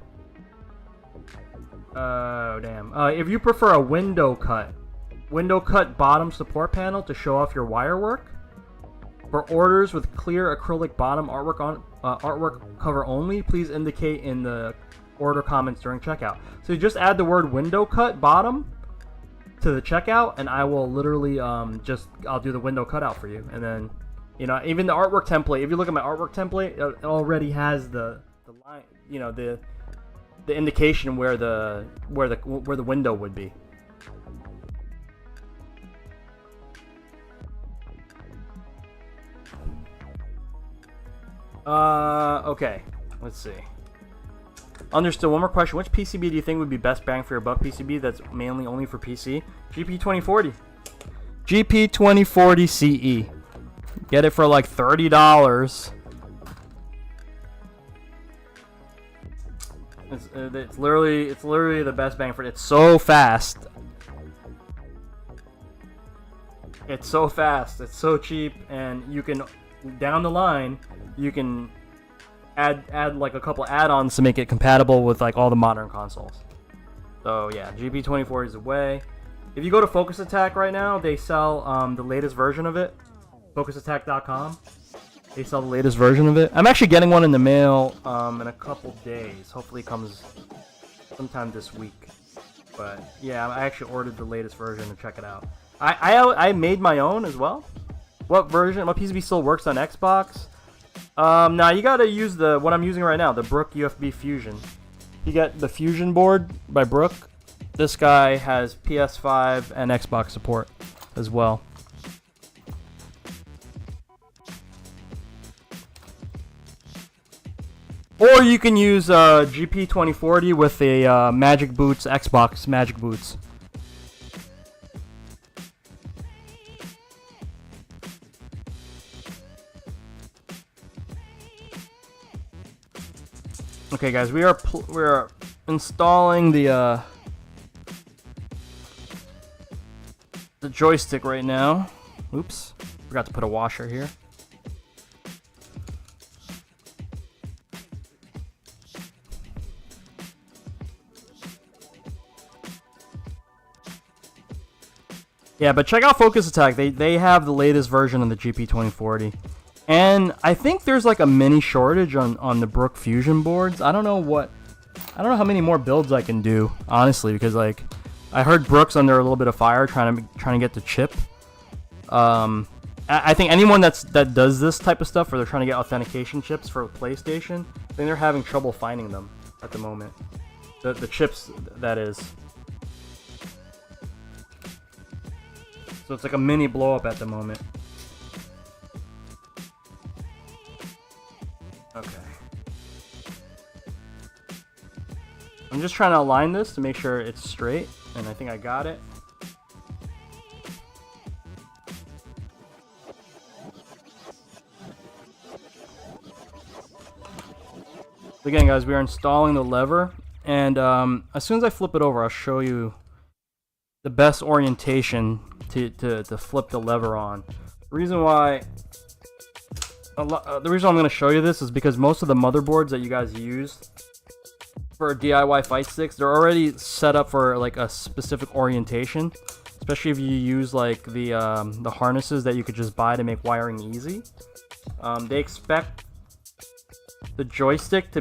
you prefer a window cut bottom support panel to show off your wire work. For orders with clear acrylic bottom artwork cover only, please indicate in the order comments during checkout. So you just add the word window cut bottom to the checkout, and I will literally I'll do the window cutout for you. And then, you know, even the artwork template, if you look at my artwork template, it already has the line, you know, the indication where the window would be. Okay, let's see. Understood. One more question. Which PCB do you think would be best bang for your buck PCB that's mainly only for PC? GP2040. GP2040 CE. Get it for like $30. It's literally the best bang for it. It's so fast. It's so fast. It's so cheap, and you can, down the line, you can add like a couple add-ons to make it compatible with like all the modern consoles. So yeah, GP2040 is the way. If you go to Focus Attack right now, they sell the latest version of it. FocusAttack.com. They sell the latest version of it. I'm actually getting one in the mail in a couple days. Hopefully it comes sometime this week. But yeah, I actually ordered the latest version to check it out. I made my own as well. What version? What PCB still works on Xbox? Now you gotta use what I'm using right now, the Brook UFB Fusion. You get the Fusion board by Brook. This guy has PS5 and Xbox support as well. Or you can use GP 2040 with a Magic Boots, Xbox Magic Boots. Okay, guys, we are installing the joystick right now. Oops, forgot to put a washer here. Yeah, but check out Focus Attack. They have the latest version of the GP 2040. And I think there's like a mini shortage on the Brook Fusion boards. I don't know how many more builds I can do, honestly, because like I heard Brook's under a little bit of fire trying to get the chip. I think anyone that does this type of stuff, where they're trying to get authentication chips for PlayStation, I think they're having trouble finding them at the moment. The chips, that is. So it's like a mini blow up at the moment. Okay. I'm just trying to align this to make sure it's straight, and I think I got it. Again, guys, we are installing the lever, and as soon as I flip it over, I'll show you the best orientation to flip the lever on. The reason I'm going to show you this is because most of the motherboards that you guys use for DIY fight sticks, they're already set up for like a specific orientation, especially if you use like the harnesses that you could just buy to make wiring easy. They expect the joystick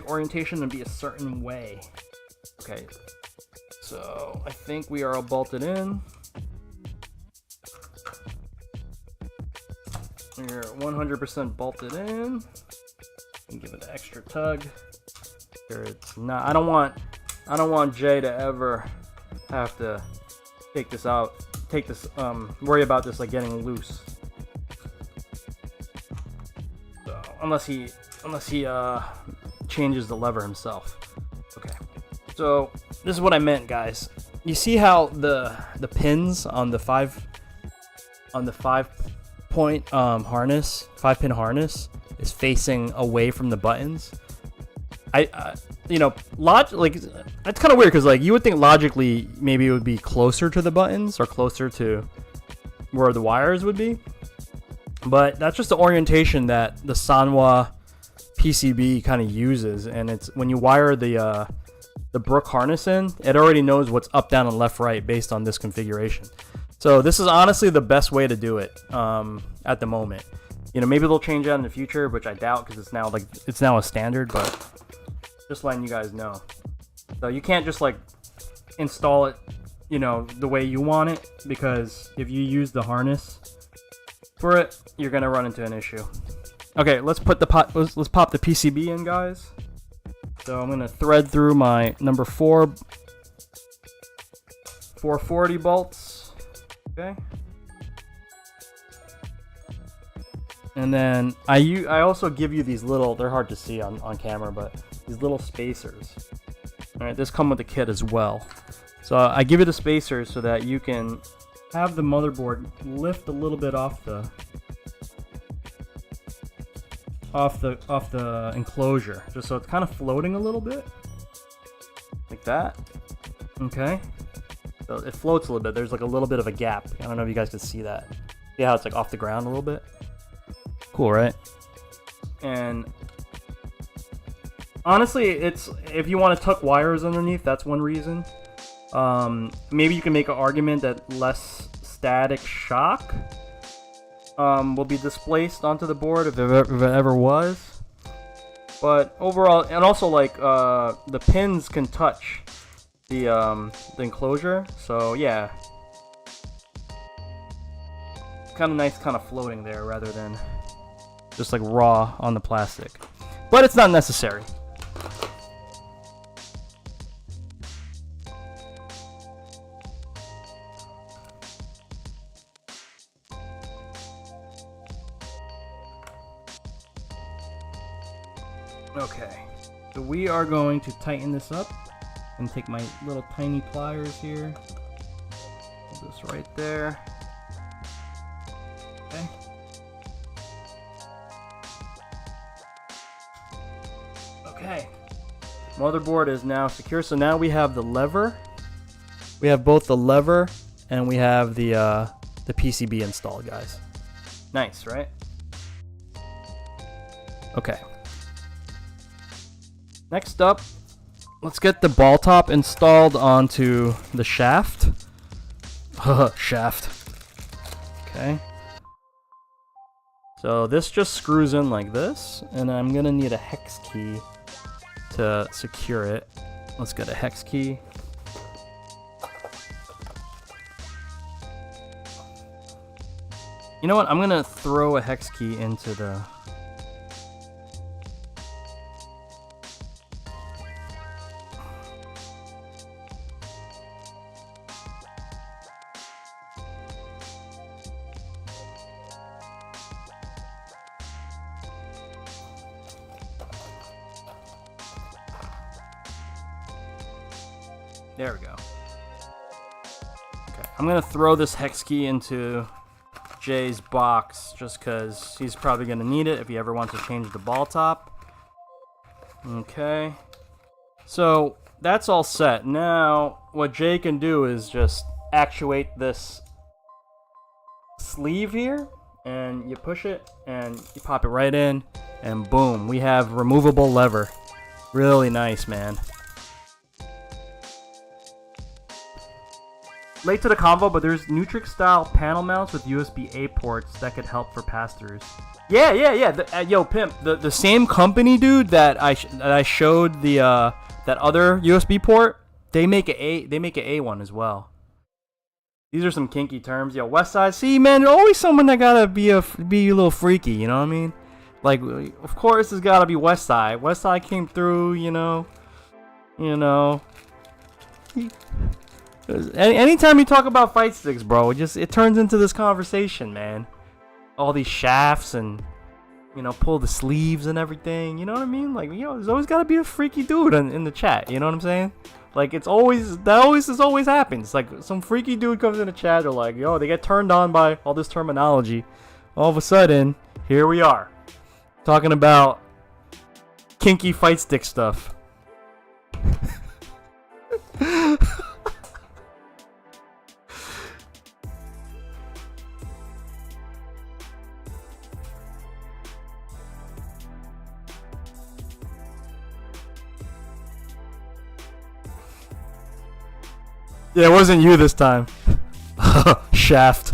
orientation to be a certain way. Okay, so I think we are all bolted in. We're 100% bolted in. And give it an extra tug. Here it's not. I don't want Jay to ever have to take this out. Worry about this like getting loose. So unless he changes the lever himself. Okay. So this is what I meant, guys. You see how the pins on the 5-pin harness is facing away from the buttons. You know, like it's kind of weird because like you would think logically maybe it would be closer to the buttons or closer to where the wires would be, but that's just the orientation that the Sanwa PCB kind of uses, and it's when you wire the Brook harness in, it already knows what's up, down, and left, right based on this configuration. So this is honestly the best way to do it at the moment. You know, maybe they'll change that in the future, which I doubt because it's now a standard. But just letting you guys know. So you can't just like install it, you know, the way you want it, because if you use the harness for it, you're gonna run into an issue. Okay, let's pop the PCB in, guys. So I'm gonna thread through my number 440 bolts. Okay. And then I also give you these little, they're hard to see on camera, but these little spacers. Alright, this come with the kit as well. So I give you the spacers so that you can have the motherboard lift a little bit off the enclosure, just so it's kind of floating a little bit. Like that. Okay. So it floats a little bit. There's like a little bit of a gap. I don't know if you guys can see that. See how it's like off the ground a little bit? Cool, right? And honestly, it's if you want to tuck wires underneath, that's one reason. Maybe you can make an argument that less static shock will be displaced onto the board if it ever was. But overall, and also like the pins can touch the enclosure, so yeah, kind of nice, kind of floating there rather than just like raw on the plastic. But it's not necessary. Okay, so we are going to tighten this up and take my little tiny pliers here. Put this right there. Okay. Okay. Motherboard is now secure. So now we have the lever. We have both the lever and we have the PCB installed, guys. Nice, right? Okay. Next up, let's get the ball top installed onto the shaft. Shaft. Okay. So this just screws in like this, and I'm gonna need a hex key to secure it. Let's get a hex key. You know what? I'm gonna throw a hex key into the... There we go. Okay, I'm gonna throw this hex key into Jay's box just because he's probably gonna need it if he ever wants to change the ball top. Okay, so that's all set. Now what Jay can do is just actuate this sleeve here, and you push it and you pop it right in, and boom, we have removable lever. Really nice, man. Late to the convo, but there's Nutrix style panel mounts with USB-A ports that could help for pass-throughs. Yeah. Yo, Pimp, the same company, dude, that I showed the that other USB port, they make an A one as well. These are some kinky terms. Yo, Westside, see, man, there's always someone that gotta be a little freaky, you know what I mean? Like, of course, it's gotta be Westside. Westside came through, you know. Anytime you talk about fight sticks, bro, it turns into this conversation, man. All these shafts and, you know, pull the sleeves and everything. You know what I mean? Like, you know, there's always got to be a freaky dude in the chat. You know what I'm saying? Like, this always happens. Like, some freaky dude comes in the chat. They're like, yo, they get turned on by all this terminology. All of a sudden, here we are talking about kinky fight stick stuff. Yeah, it wasn't you this time. Shaft.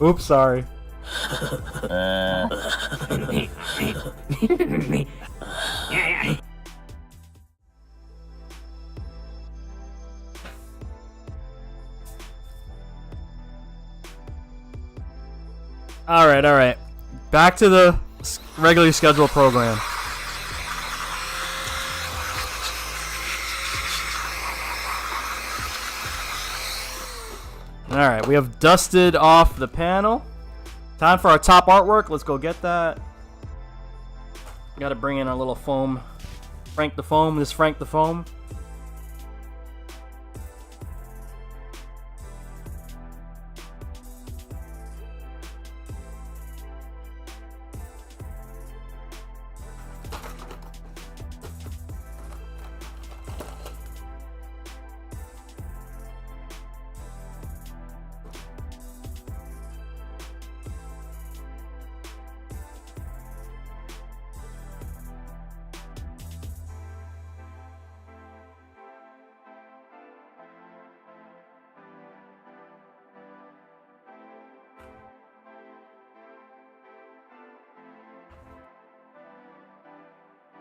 Oops, sorry. All right. Back to the regularly scheduled program. Alright, we have dusted off the panel. Time for our top artwork. Let's go get that. Gotta bring in our little foam. Frank the foam.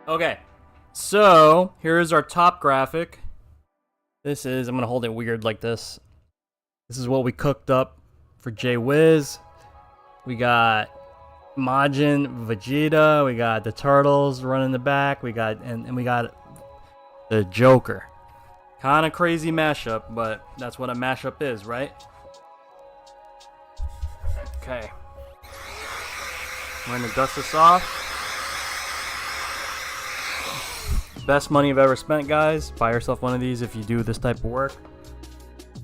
Okay, so here's our top graphic. I'm gonna hold it weird like this. This is what we cooked up for Jay Wiz. We got Majin, Vegeta, we got the turtles running the back, we got the Joker. Kind of crazy mashup, but that's what a mashup is, right? Okay. We're gonna dust this off. Best money I've ever spent, guys. Buy yourself one of these if you do this type of work.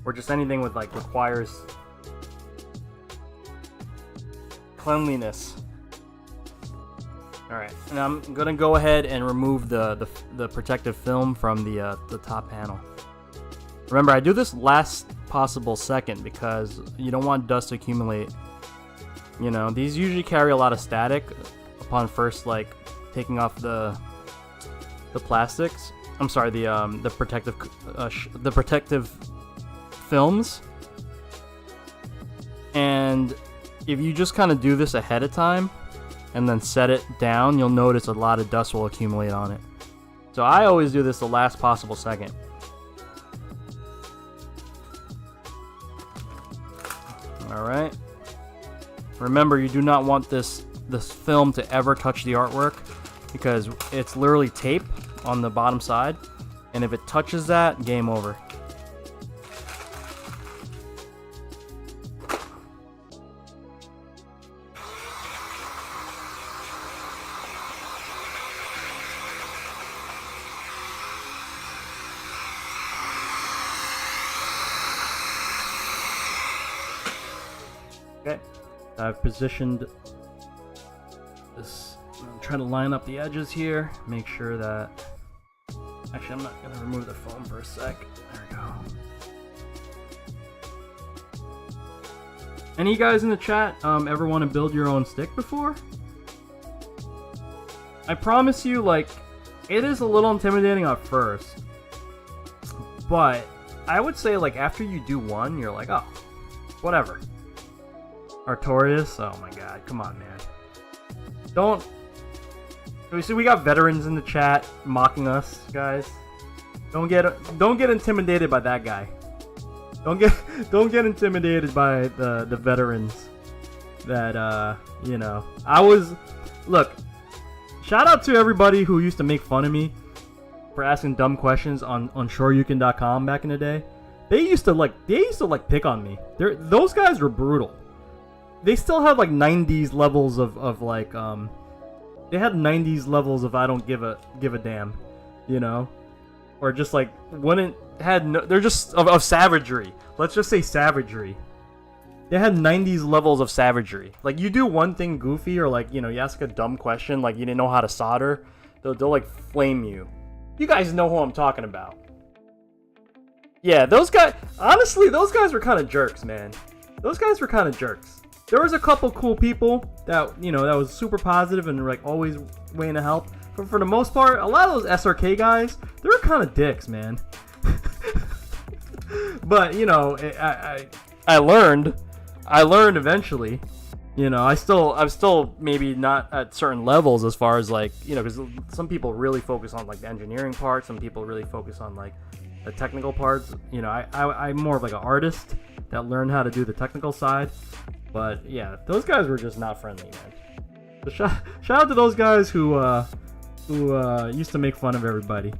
Or just anything with like requires cleanliness. Alright, and I'm gonna go ahead and remove the protective film from the top panel. Remember, I do this last possible second because you don't want dust to accumulate. You know, these usually carry a lot of static upon first like taking off the plastics. I'm sorry, the protective films. And if you just kind of do this ahead of time and then set it down, you'll notice a lot of dust will accumulate on it. So I always do this the last possible second. Alright. Remember, you do not want this film to ever touch the artwork because it's literally tape on the bottom side, and if it touches that, game over. Okay, I've positioned this. I'm trying to line up the edges here, make sure that. Actually, I'm not gonna remove the foam for a sec. There we go. Any guys in the chat ever want to build your own stick before? I promise you, like, it is a little intimidating at first, but I would say like after you do one, you're like, oh, whatever. Artorias, oh my god, come on, man. Don't. We see we got veterans in the chat mocking us, guys. Don't get intimidated by that guy. Don't get intimidated by the veterans. That you know. Look. Shout out to everybody who used to make fun of me for asking dumb questions on shoryuken.com back in the day. They used to pick on me. Those guys were brutal. They still had like 90s levels of like they had 90s levels of I don't give a damn, you know, or just like they're just of savagery. Let's just say savagery. They had 90s levels of savagery. Like you do one thing goofy or like, you know, you ask a dumb question like you didn't know how to solder, they'll like flame you. You guys know who I'm talking about. Yeah, those guys, honestly, those guys were kind of jerks, man. Those guys were kind of jerks. There was a couple cool people that, you know, that was super positive and like always waiting to help. But for the most part, a lot of those SRK guys, they were kind of dicks, man. But, you know, I learned eventually. You know, I'm still maybe not at certain levels as far as like, you know, because some people really focus on like the engineering part. Some people really focus on like the technical parts. You know, I'm more of like an artist that learned how to do the technical side. But yeah, those guys were just not friendly, man. So shout out to those guys who used to make fun of everybody.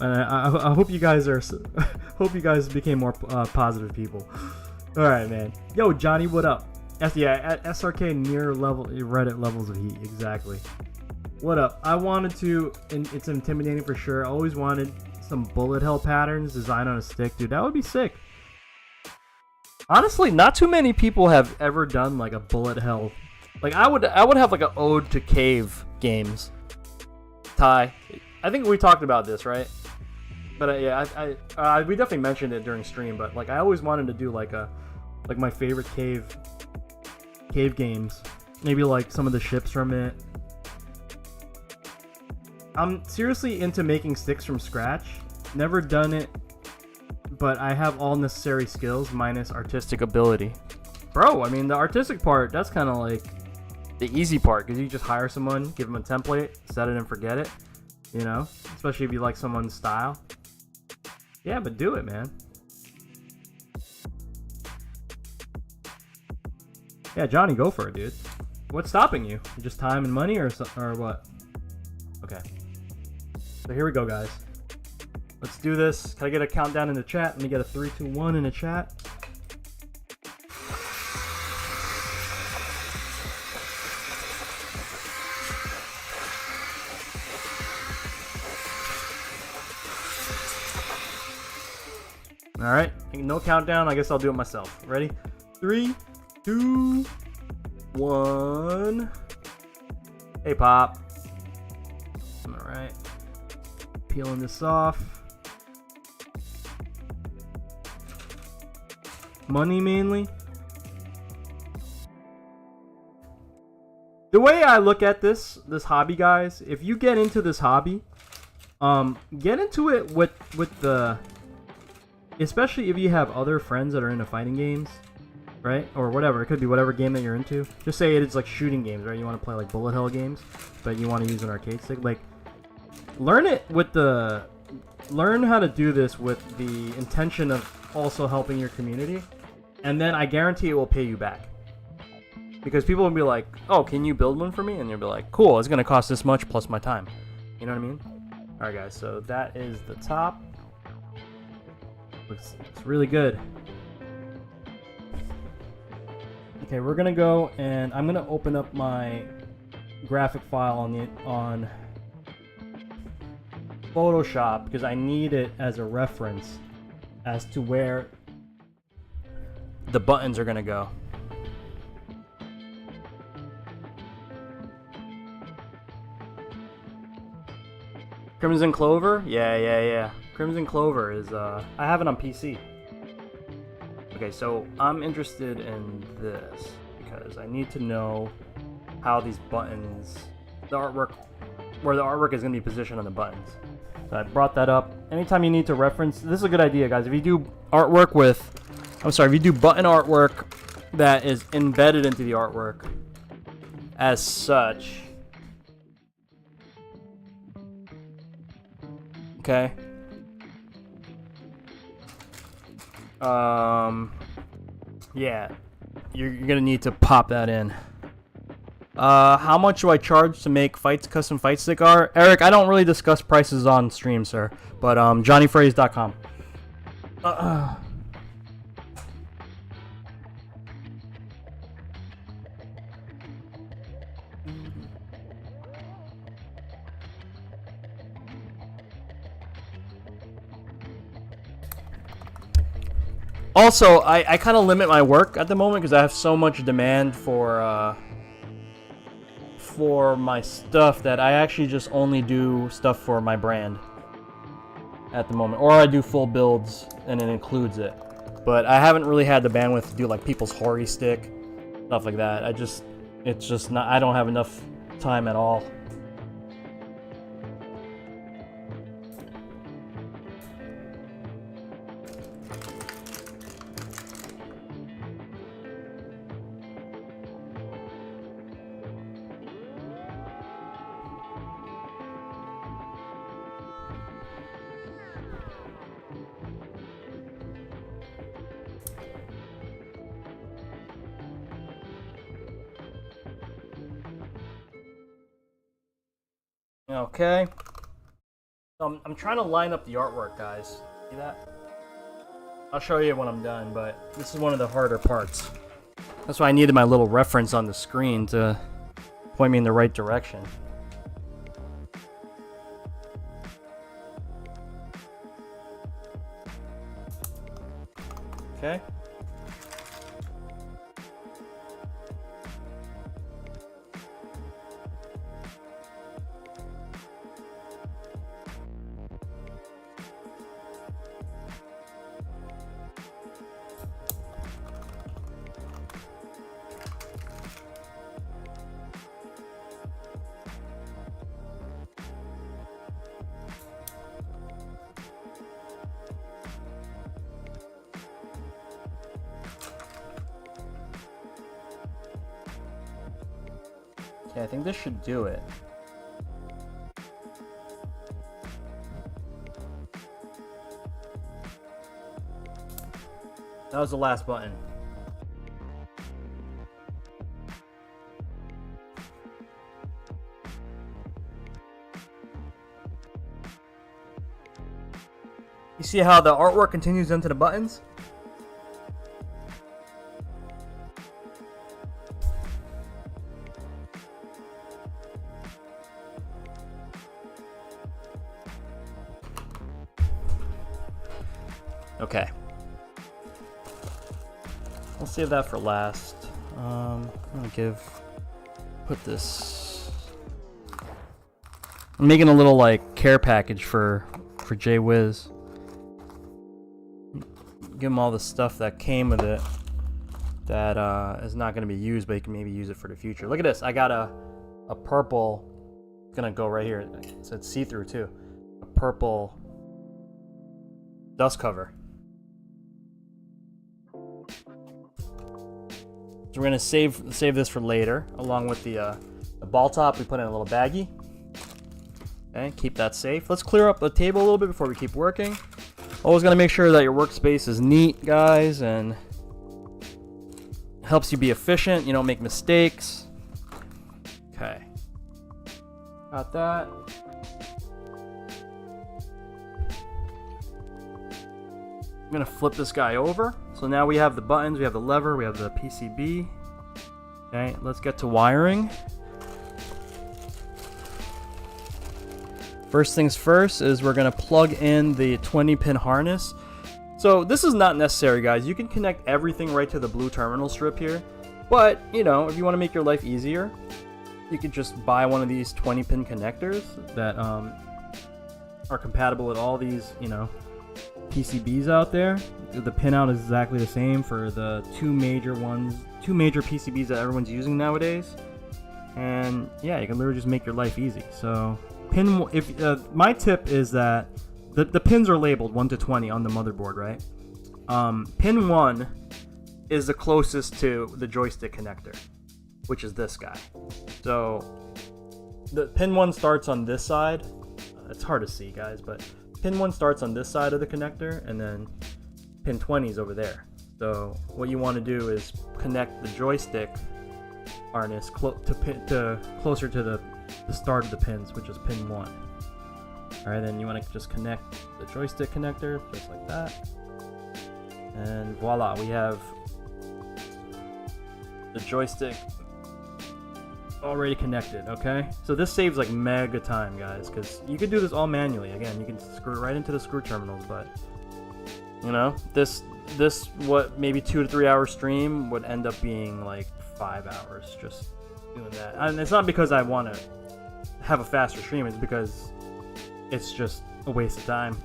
And I hope you guys became more positive people. All right, man. Yo, Johnny, what up? At SRK near level Reddit levels of heat, exactly. What up? I wanted to, and it's intimidating for sure. I always wanted some bullet hell patterns designed on a stick, dude. That would be sick. Honestly, not too many people have ever done like a bullet hell. Like I would have like an ode to cave games. Ty, I think we talked about this, right? But yeah, we definitely mentioned it during stream. But like I always wanted to do like my favorite cave games. Maybe like some of the ships from it. I'm seriously into making sticks from scratch. Never done it. But I have all necessary skills minus artistic ability. Bro, I mean, the artistic part, that's kind of like the easy part. Because you just hire someone, give them a template, set it and forget it. You know? Especially if you like someone's style. Yeah, but do it, man. Yeah, Johnny, go for it, dude. What's stopping you? Just time and money or what? Okay. So here we go, guys. Let's do this. Can I get a countdown in the chat? Let me get a 3, 2, 1 in the chat. Alright, no countdown. I guess I'll do it myself. Ready? 3, 2, 1. Hey, Pop. Alright. Peeling this off. Money mainly. The way I look at this hobby, guys, if you get into this hobby, get into it with the, especially if you have other friends that are into fighting games, right? Or whatever. It could be whatever game that you're into. Just say it's like shooting games, right? You want to play like bullet hell games, but you want to use an arcade stick. Like, learn how to do this with the intention of also helping your community, and then I guarantee it will pay you back. Because people will be like, oh, can you build one for me? And you'll be like, cool, it's going to cost this much plus my time. You know what I mean? Alright, guys, so that is the top. Looks really good. Okay, we're going to go and I'm going to open up my graphic file on Photoshop because I need it as a reference as to where the buttons are going to go. Crimson Clover? Yeah. Crimson Clover is, I have it on PC. Okay, so I'm interested in this because I need to know how these buttons, the artwork, where the artwork is going to be positioned on the buttons. So I brought that up. Anytime you need to reference, this is a good idea, guys. If you do artwork with, if you do button artwork that is embedded into the artwork as such, okay. Yeah, you're gonna need to pop that in. How much do I charge to make custom fight stick art? Eric, I don't really discuss prices on stream, sir, but jonyfraze.com. Also, I kind of limit my work at the moment because I have so much demand for my stuff that I actually just only do stuff for my brand at the moment. Or I do full builds and it includes it. But I haven't really had the bandwidth to do like people's Hori stick, stuff like that. It's just not, I don't have enough time at all. Okay. So I'm trying to line up the artwork, guys. See that? I'll show you when I'm done, but this is one of the harder parts. That's why I needed my little reference on the screen to point me in the right direction. Okay. Okay, I think this should do it. That was the last button. You see how the artwork continues into the buttons? Okay. I'll save that for last. I'm gonna put this. I'm making a little like care package for Jay Wiz. Give him all the stuff that came with it that is not going to be used, but you can maybe use it for the future. Look at this. I got a purple. It's going to go right here. It said see-through too. A purple dust cover. So we're going to save this for later, along with the ball top we put in a little baggie. Okay, keep that safe. Let's clear up the table a little bit before we keep working. Always got to make sure that your workspace is neat, guys, and helps you be efficient. You don't make mistakes. Okay. Got that. I'm going to flip this guy over. So now we have the buttons, we have the lever, we have the PCB. Okay, let's get to wiring. First things first is we're going to plug in the 20-pin harness. So this is not necessary, guys. You can connect everything right to the blue terminal strip here. But, you know, if you want to make your life easier, you could just buy one of these 20-pin connectors that are compatible with all these, you know, PCBs out there. The pinout is exactly the same for the two major PCBs that everyone's using nowadays. And yeah, you can literally just make your life easy. So my tip is that the pins are labeled 1 to 20 on the motherboard, right? Pin 1 is the closest to the joystick connector, which is this guy. So the pin 1 starts on this side. It's hard to see, guys, but pin 1 starts on this side of the connector, and then pin 20 is over there. So what you want to do is connect the joystick harness closer to the start of the pins, which is pin 1. Alright, then you want to just connect the joystick connector just like that, and voila, we have the joystick already connected. Okay, so this saves like mega time, guys, because you could do this all manually. Again, you can screw it right into the screw terminals, but you know, this what maybe 2 to 3 hour stream would end up being like 5 hours just doing that. And it's not because I want to have a faster stream, it's because it's just a waste of time.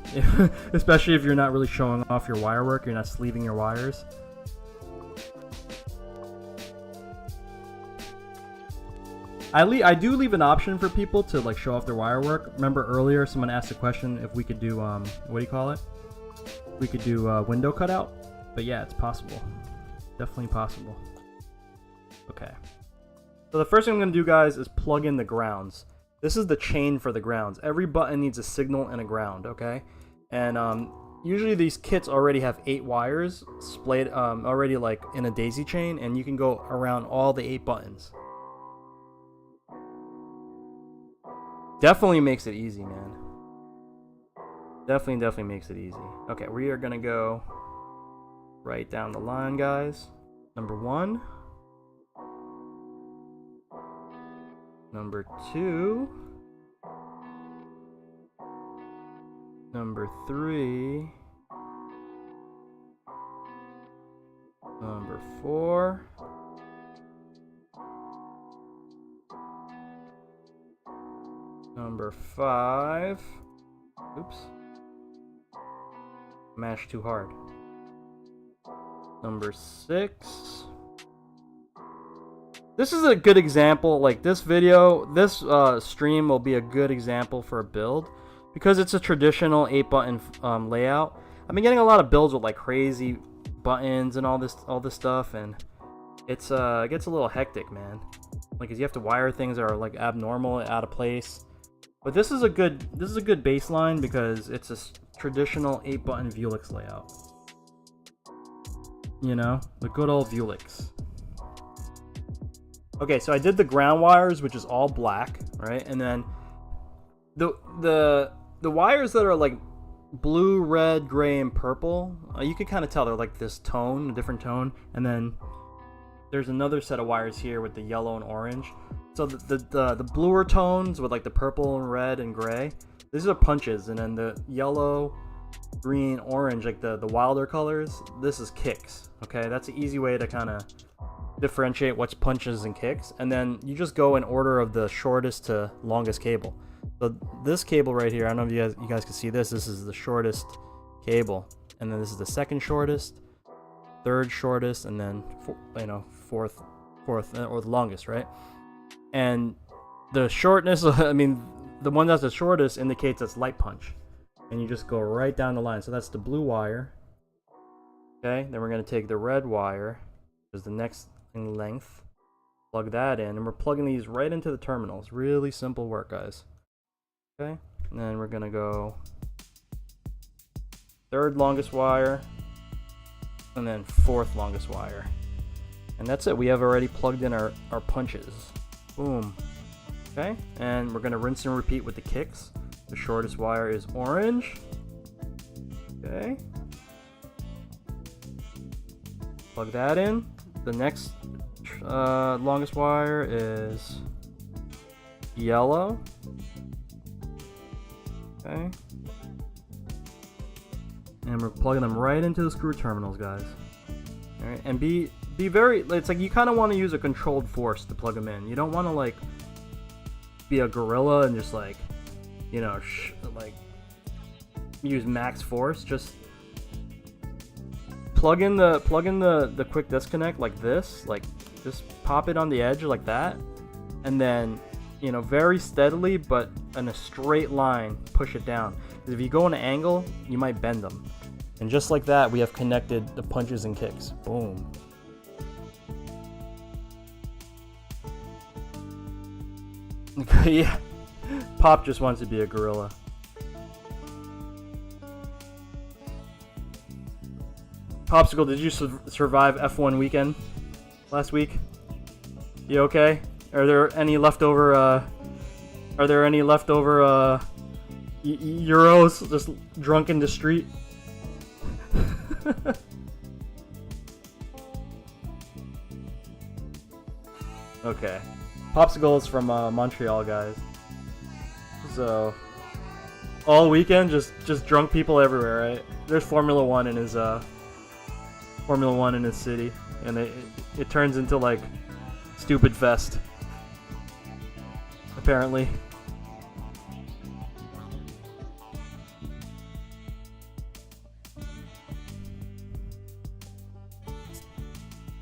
Especially if you're not really showing off your wire work, you're not sleeving your wires. I do leave an option for people to like show off their wire work. Remember earlier someone asked a question if we could do what do you call it? We could do window cutout. But yeah, it's possible. Definitely possible. Okay. So the first thing I'm going to do, guys, is plug in the grounds. This is the chain for the grounds. Every button needs a signal and a ground, okay? And usually these kits already have 8 wires splayed already like in a daisy chain, and you can go around all the 8 buttons. Definitely makes it easy, man. Definitely makes it easy. Okay, we are going to go right down the line, guys. Number 1. Number 2. Number 3. Number 4. Number 5. Oops. Mashed too hard. Number 6. This is a good example. Like this stream will be a good example for a build because it's a traditional 8-button layout. I've been getting a lot of builds with like crazy buttons and all this stuff, and it gets a little hectic, man. Like, 'cause you have to wire things that are like abnormal, out of place. But this is a good baseline because it's a traditional 8-button Vuelix layout. You know, the good old Vuelix. Okay, so I did the ground wires, which is all black, right? And then the wires that are like blue, red, gray, and purple, you can kind of tell they're like this tone, a different tone. And then there's another set of wires here with the yellow and orange. So the bluer tones with like the purple and red and gray, these are punches, and then the yellow green, orange, like the wilder colors, this is kicks. Okay, that's an easy way to kind of differentiate what's punches and kicks. And then you just go in order of the shortest to longest cable. So this cable right here, I don't know if you guys can see this. This is the shortest cable, and then this is the second shortest, third shortest, and then fourth or the longest, right? And the shortness, I mean, the one that's the shortest indicates that's light punch, and you just go right down the line. So that's the blue wire. Okay, then we're gonna take the red wire, is the next in length, plug that in, and we're plugging these right into the terminals. Really simple work, guys. Okay, and then we're gonna go third longest wire, and then fourth longest wire, and that's it. We have already plugged in our punches. Boom. Okay, and we're gonna rinse and repeat with the kicks. The shortest wire is orange. Okay, plug that in. The next longest wire is yellow. Okay, and we're plugging them right into the screw terminals, guys. All right, and be very, it's like you kind of want to use a controlled force to plug them in. You don't want to like be a gorilla and just like, you know, like use max force. Just plug in the quick disconnect like this, like just pop it on the edge like that, and then, you know, very steadily but in a straight line push it down, because if you go in an angle you might bend them. And just like that, we have connected the punches and kicks. Boom. Yeah, Pop just wants to be a gorilla. Popsicle, did you survive F1 weekend last week? You okay? Are there any leftover euros just drunk in the street? Okay. Popsicle is from Montreal, guys. So all weekend, just drunk people everywhere, right? There's Formula One in his city, and it turns into like Stupid Fest, apparently.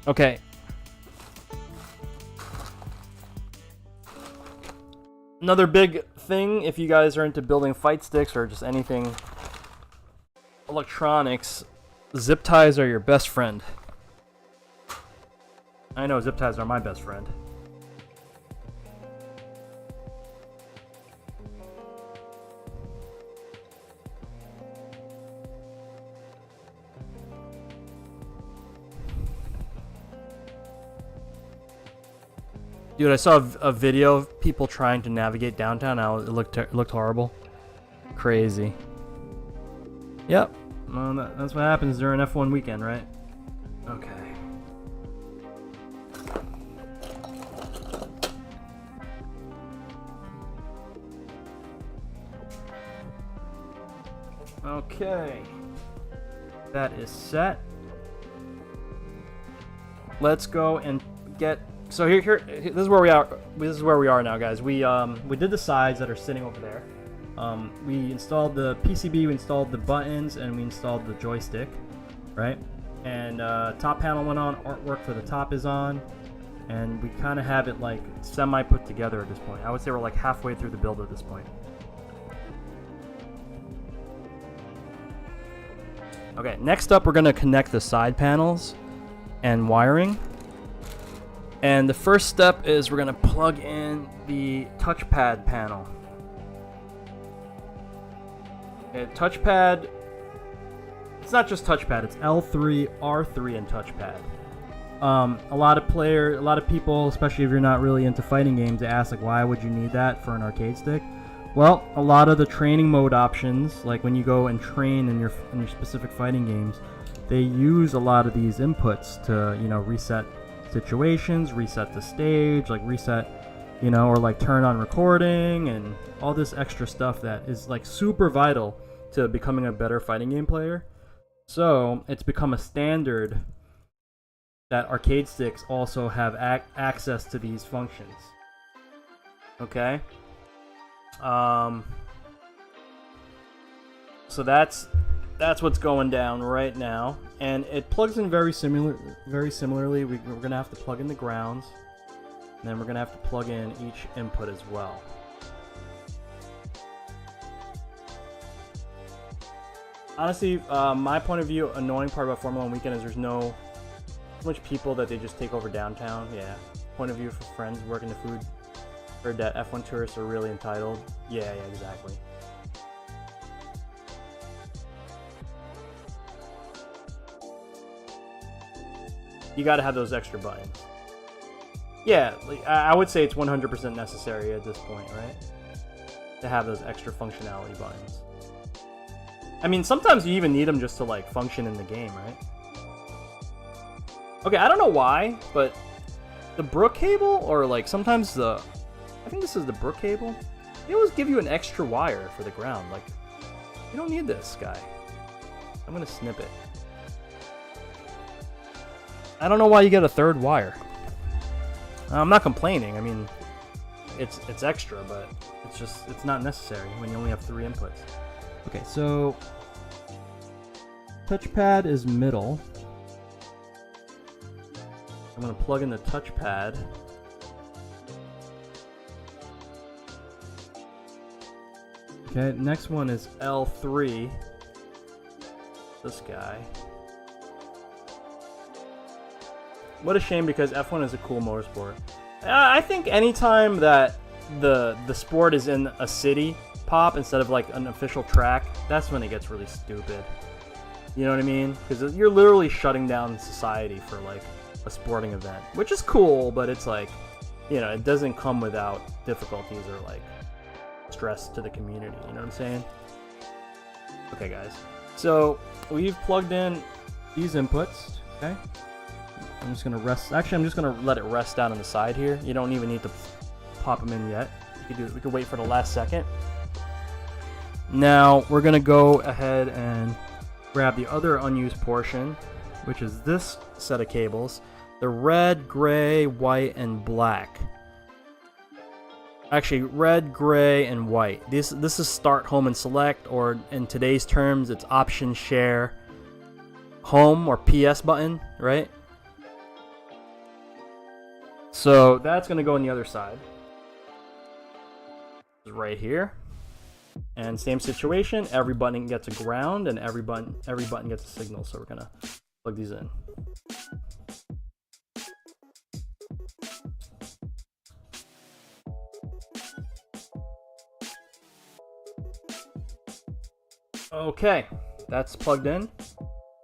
Okay. Another big thing, if you guys are into building fight sticks or just anything electronics, zip ties are your best friend. I know zip ties are my best friend. Dude, I saw a video of people trying to navigate downtown. Now it looked horrible. Crazy. Yep. Well, that's what happens during F1 weekend, right? Okay. Okay. That is set. Let's go and get. So here, this is where we are. This is where we are now, guys. We did the sides that are sitting over there. We installed the PCB, we installed the buttons, and we installed the joystick, right? And top panel went on. Artwork for the top is on, and we kind of have it like semi put together at this point. I would say we're like halfway through the build at this point. Okay, next up, we're gonna connect the side panels and wiring. And the first step is we're going to plug in the touchpad panel. Okay, touchpad, it's not just touchpad, it's L3, R3, and touchpad. A lot of people, especially if you're not really into fighting games, they ask like, why would you need that for an arcade stick? Well, a lot of the training mode options, like when you go and train in your specific fighting games, they use a lot of these inputs to, you know, reset situations, reset the stage, like reset, you know, or like turn on recording and all this extra stuff that is like super vital to becoming a better fighting game player. So it's become a standard that arcade sticks also have access to these functions. Okay. So that's what's going down right now, and it plugs in very similarly. We're gonna have to plug in the grounds, and then we're gonna have to plug in each input as well. Honestly, my point of view, annoying part about Formula 1 weekend is there's so much people that they just take over downtown. Yeah. Point of view for friends working the food. Heard that F1 tourists are really entitled. Yeah, exactly. You gotta have those extra buttons. Yeah, like, I would say it's 100% necessary at this point, right? To have those extra functionality buttons. I mean, sometimes you even need them just to like function in the game, right? Okay, I don't know why, but the Brook cable, or like sometimes I think this is the Brook cable, they always give you an extra wire for the ground. Like, you don't need this, guy. I'm gonna snip it. I don't know why you get a third wire. I'm not complaining. I mean, it's extra, but it's not necessary when you only have 3 inputs. Okay, so touchpad is middle. I'm gonna plug in the touchpad. Okay, next one is L3. This guy. What a shame, because F1 is a cool motorsport. I think anytime that the sport is in a city pop instead of like an official track, that's when it gets really stupid. You know what I mean? Because you're literally shutting down society for like a sporting event, which is cool, but it's like, you know, it doesn't come without difficulties or like stress to the community. You know what I'm saying? Okay, guys. So we've plugged in these inputs. Okay. I'm just gonna rest. Actually, I'm just gonna let it rest down on the side here. You don't even need to pop them in yet. We could wait for the last second. Now we're gonna go ahead and grab the other unused portion, which is this set of cables: the red, gray, white, and black. Actually, red, gray, and white. This is start, home, and select, or in today's terms, it's option, share, home, or PS button, right? So that's going to go on the other side. Right here. And same situation, every button gets a ground and every button gets a signal. So we're going to plug these in. Okay, that's plugged in.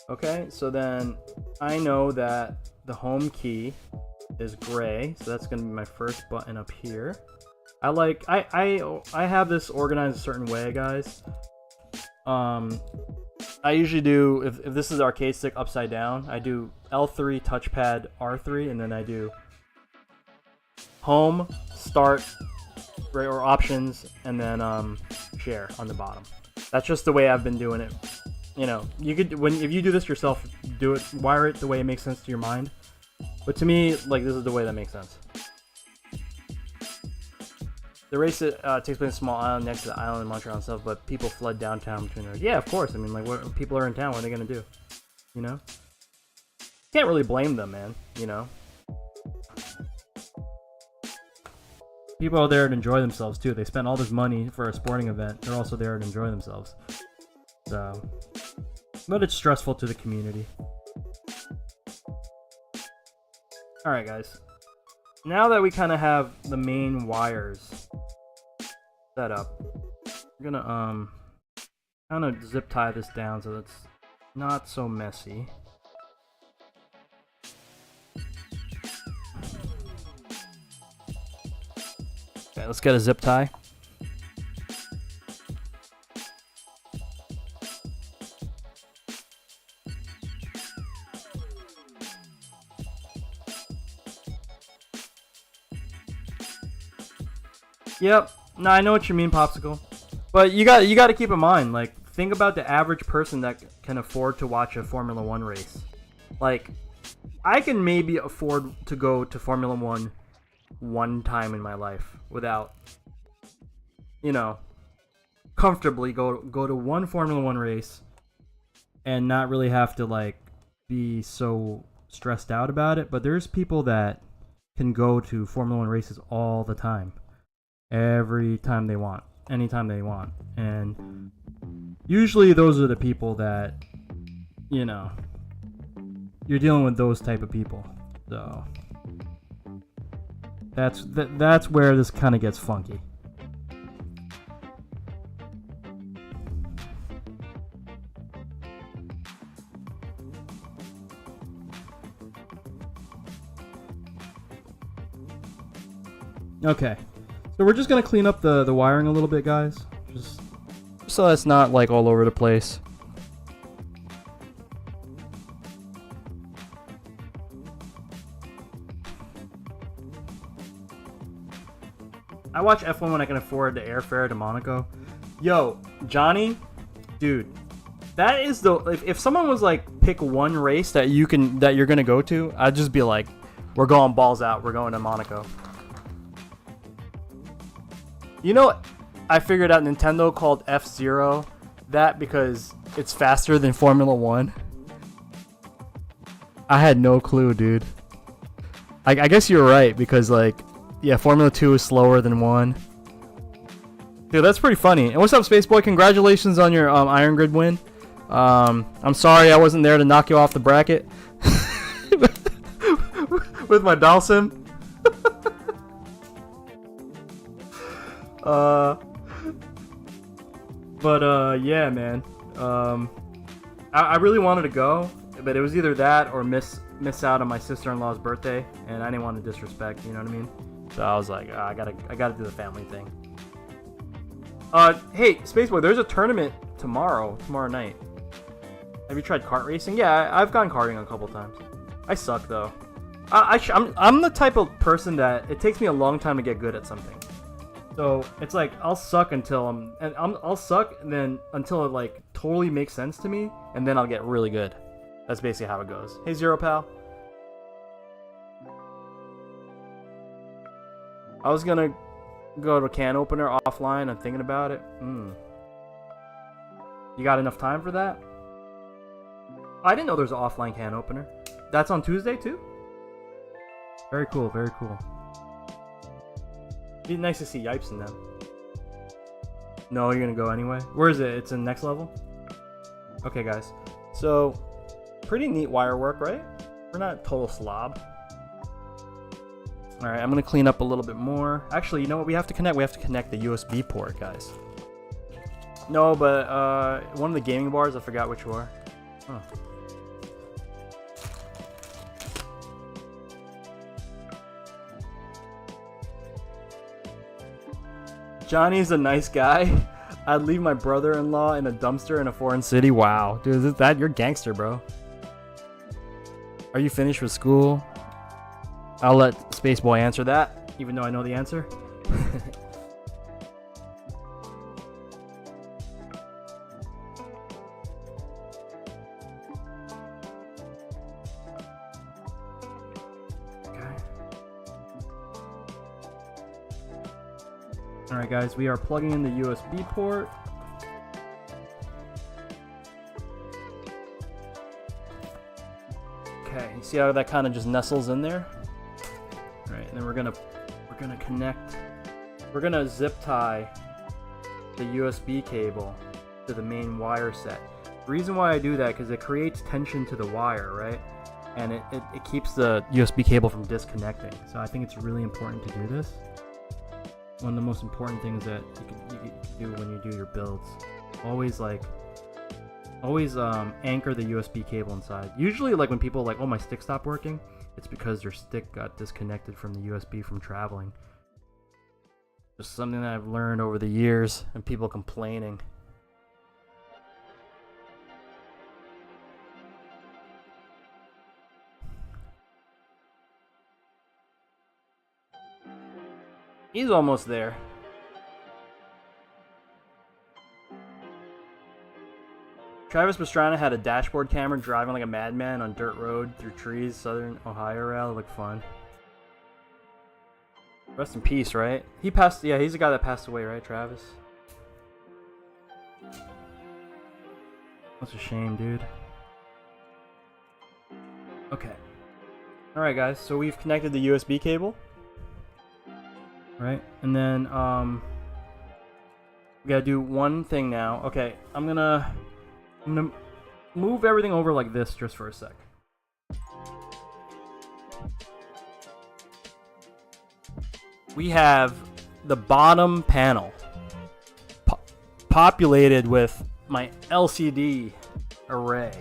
Okay, so then I know that the home key is gray, so that's going to be my first button up here. I have this organized a certain way, guys. I usually do, if this is arcade stick upside down, I do L3, touchpad, R3, and then I do home, start, right, or options, and then share on the bottom. That's just the way I've been doing it. You know, you could, if you do this yourself, do it, wire it the way it makes sense to your mind. But to me, like, this is the way that makes sense. The race takes place in a small island next to the island in Montreal and stuff, but people flood downtown between there. Yeah, of course. I mean, like, what people are in town, what are they gonna do? You know? Can't really blame them, man. You know? People are there to enjoy themselves too. They spend all this money for a sporting event. They're also there to enjoy themselves. So, but it's stressful to the community. Alright, guys. Now that we kind of have the main wires set up, we're gonna kind of zip tie this down so it's not so messy. Okay, let's get a zip tie. Yep. No, I know what you mean, Popsicle. But you got to keep in mind, like, think about the average person that can afford to watch a Formula One race. Like, I can maybe afford to go to Formula one time in my life without, you know, comfortably go to one Formula One race and not really have to like be so stressed out about it. But there's people that can go to Formula One races all the time, every time they want, anytime they want, and usually those are the people that, you know, you're dealing with those type of people. So that's where this kind of gets funky. Okay, so we're just gonna clean up the wiring a little bit, guys, just so it's not like all over the place. I watch F1 when I can afford the airfare to Monaco. Yo, Johnny, dude, that is the if someone was like pick one race that you're gonna go to, I'd just be like, we're going balls out, we're going to Monaco. You know, I figured out Nintendo called F-Zero that because it's faster than Formula One. I had no clue, dude. I guess you're right, because like, yeah, Formula 2 is slower than 1. Dude, that's pretty funny. And what's up, Spaceboy? Congratulations on your Iron Grid win. I'm sorry I wasn't there to knock you off the bracket with my Dalsim. Yeah, man. I really wanted to go, but it was either that or miss out on my sister-in-law's birthday, and I didn't want to disrespect, you know what I mean? So I was like, I gotta do the family thing. Hey, Spaceboy, there's a tournament tomorrow night. Have you tried kart racing? Yeah, I've gone karting a couple times. I suck though. I'm the type of person that it takes me a long time to get good at something. So it's like I'll suck until I'll suck and then until it like totally makes sense to me, and then I'll get really good. That's basically how it goes. Hey, Zero Pal. I was gonna go to can opener offline. I'm thinking about it. You got enough time for that? I didn't know there's an offline can opener. That's on Tuesday too? Very cool, very cool. It'd be nice to see Yipes in them. No, you're gonna go anyway? Where is it? It's in next level? Okay, guys. So, pretty neat wire work, right? We're not a total slob. Alright, I'm gonna clean up a little bit more. Actually, you know what we have to connect? We have to connect the USB port, guys. No, but one of the gaming bars, I forgot which one. Huh. Johnny's a nice guy. I'd leave my brother-in-law in a dumpster in a foreign city. Wow. Dude, is that you're gangster, bro. Are you finished with school? I'll let Spaceboy answer that, even though I know the answer. Alright guys, we are plugging in the USB port. Okay, you see how that kind of just nestles in there? Alright, and then we're gonna connect, we're gonna zip tie the USB cable to the main wire set. The reason why I do that, because it creates tension to the wire, right? And it keeps the USB cable from disconnecting. So I think it's really important to do this. One of the most important things that you can do when you do your builds. Always anchor the USB cable inside. Usually like when people are like, oh, my stick stopped working, it's because their stick got disconnected from the USB from traveling. Just something that I've learned over the years and people complaining. He's almost there. Travis Pastrana had a dashboard camera driving like a madman on dirt road through trees, southern Ohio rail. It looked fun. Rest in peace, right? He passed. Yeah, he's the guy that passed away, right, Travis? That's a shame, dude. Okay. Alright, guys. So we've connected the USB cable. Right? And then, we gotta do one thing now. Okay, I'm gonna move everything over like this just for a sec. We have the bottom panel populated with my LCD array.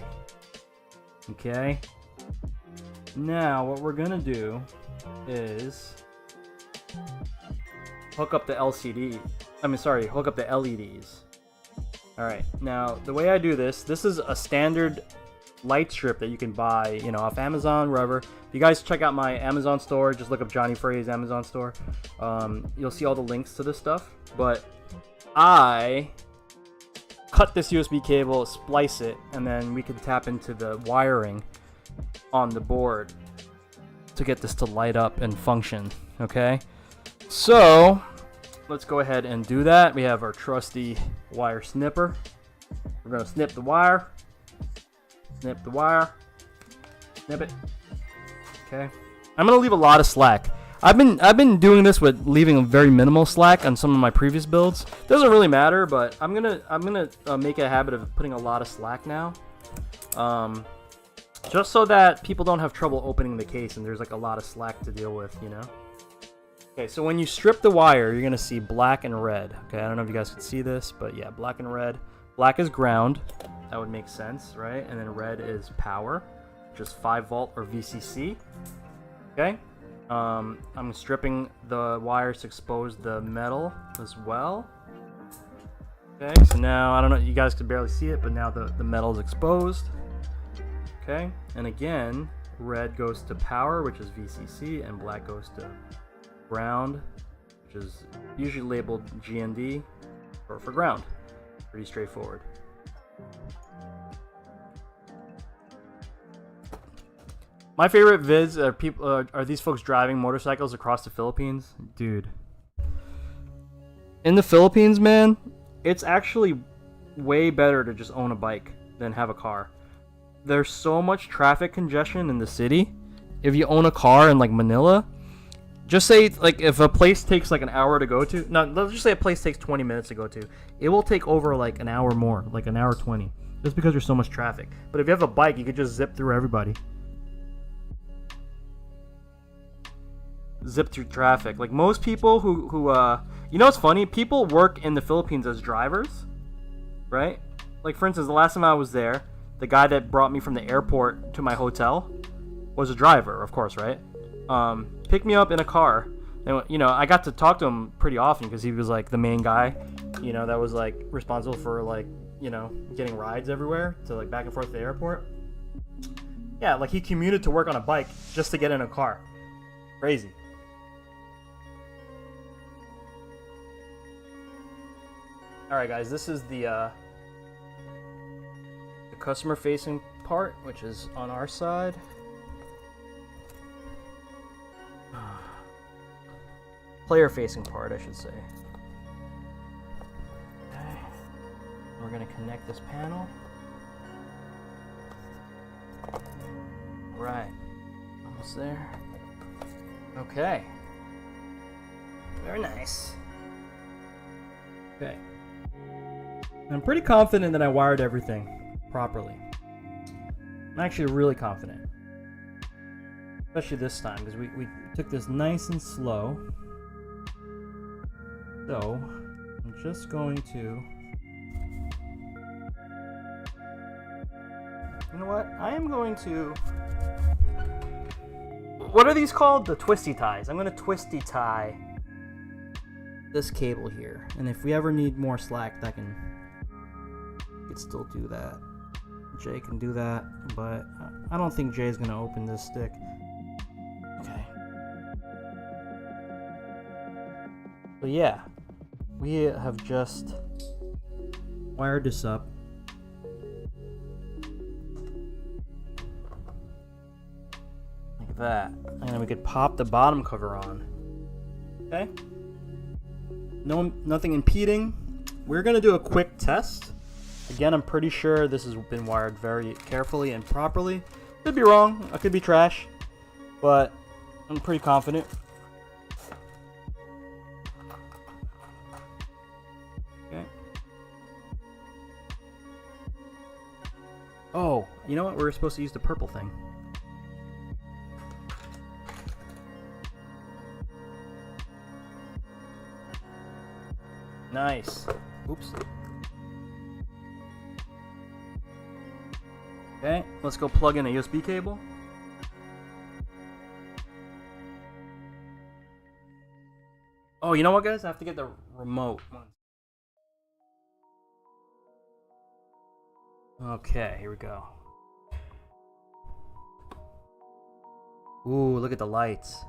Okay. Now what we're gonna do is hook up the LCD. Hook up the LEDs. Alright, now the way I do this is a standard light strip that you can buy, you know, off Amazon, wherever. If you guys check out my Amazon store, just look up jonyfraze Amazon store. You'll see all the links to this stuff. But I cut this USB cable, splice it, and then we can tap into the wiring on the board to get this to light up and function. Okay, so let's go ahead and do that. We have our trusty wire snipper. We're gonna snip the wire. Snip the wire. Snip it. Okay. I'm gonna leave a lot of slack. I've been doing this with leaving a very minimal slack on some of my previous builds. Doesn't really matter, but I'm gonna make a habit of putting a lot of slack now, just so that people don't have trouble opening the case and there's like a lot of slack to deal with, you know. Okay, so when you strip the wire, you're gonna see black and red. Okay, I don't know if you guys can see this, but yeah, black and red. Black is ground. That would make sense, right? And then red is power, which is 5 volt or VCC. Okay. I'm stripping the wires to expose the metal as well. Okay, so now, I don't know, you guys can barely see it, but now the metal is exposed. Okay, and again, red goes to power, which is VCC, and black goes to ground, which is usually labeled GND for ground. Pretty straightforward. My favorite vids are these folks driving motorcycles across the Philippines. Dude. In the Philippines, man, it's actually way better to just own a bike than have a car. There's so much traffic congestion in the city. If you own a car in like Manila, just say like if a place takes like an hour to go to, no, let's just say a place takes 20 minutes to go to, it will take over like an hour more, like an hour 20, just because there's so much traffic. But if you have a bike, you could just zip through everybody. Zip through traffic. Like most people who you know what's funny? People work in the Philippines as drivers, right? Like for instance, the last time I was there, the guy that brought me from the airport to my hotel was a driver, of course, right? Picked me up in a car, and you know, I got to talk to him pretty often because he was like the main guy, you know, that was like responsible for like, you know, getting rides everywhere to like back and forth to the airport. Yeah, like he commuted to work on a bike just to get in a car. Crazy. Alright guys, this is the customer facing part, which is on our side. Player facing part, I should say. Okay. We're going to connect this panel. Right. Almost there. Okay. Very nice. Okay. I'm pretty confident that I wired everything properly. I'm actually really confident. Especially this time, because we took this nice and slow. So, I'm just going to... You know what? I am going to... What are these called? The twisty ties. I'm going to twisty tie this cable here. And if we ever need more slack, that can still do that. Jay can do that, but I don't think Jay's going to open this stick. Okay. But yeah, we have just wired this up. like that. And then we could pop the bottom cover on. Okay. Nothing impeding. We're gonna do a quick test. Again, I'm pretty sure this has been wired very carefully and properly. Could be wrong, I could be trash, but I'm pretty confident. Okay. Oh, you know what? We're supposed to use the purple thing. Nice. Oops. Okay, let's go plug in a USB cable. Oh, you know what, guys? I have to get the remote. Okay, here we go. Ooh, look at the lights.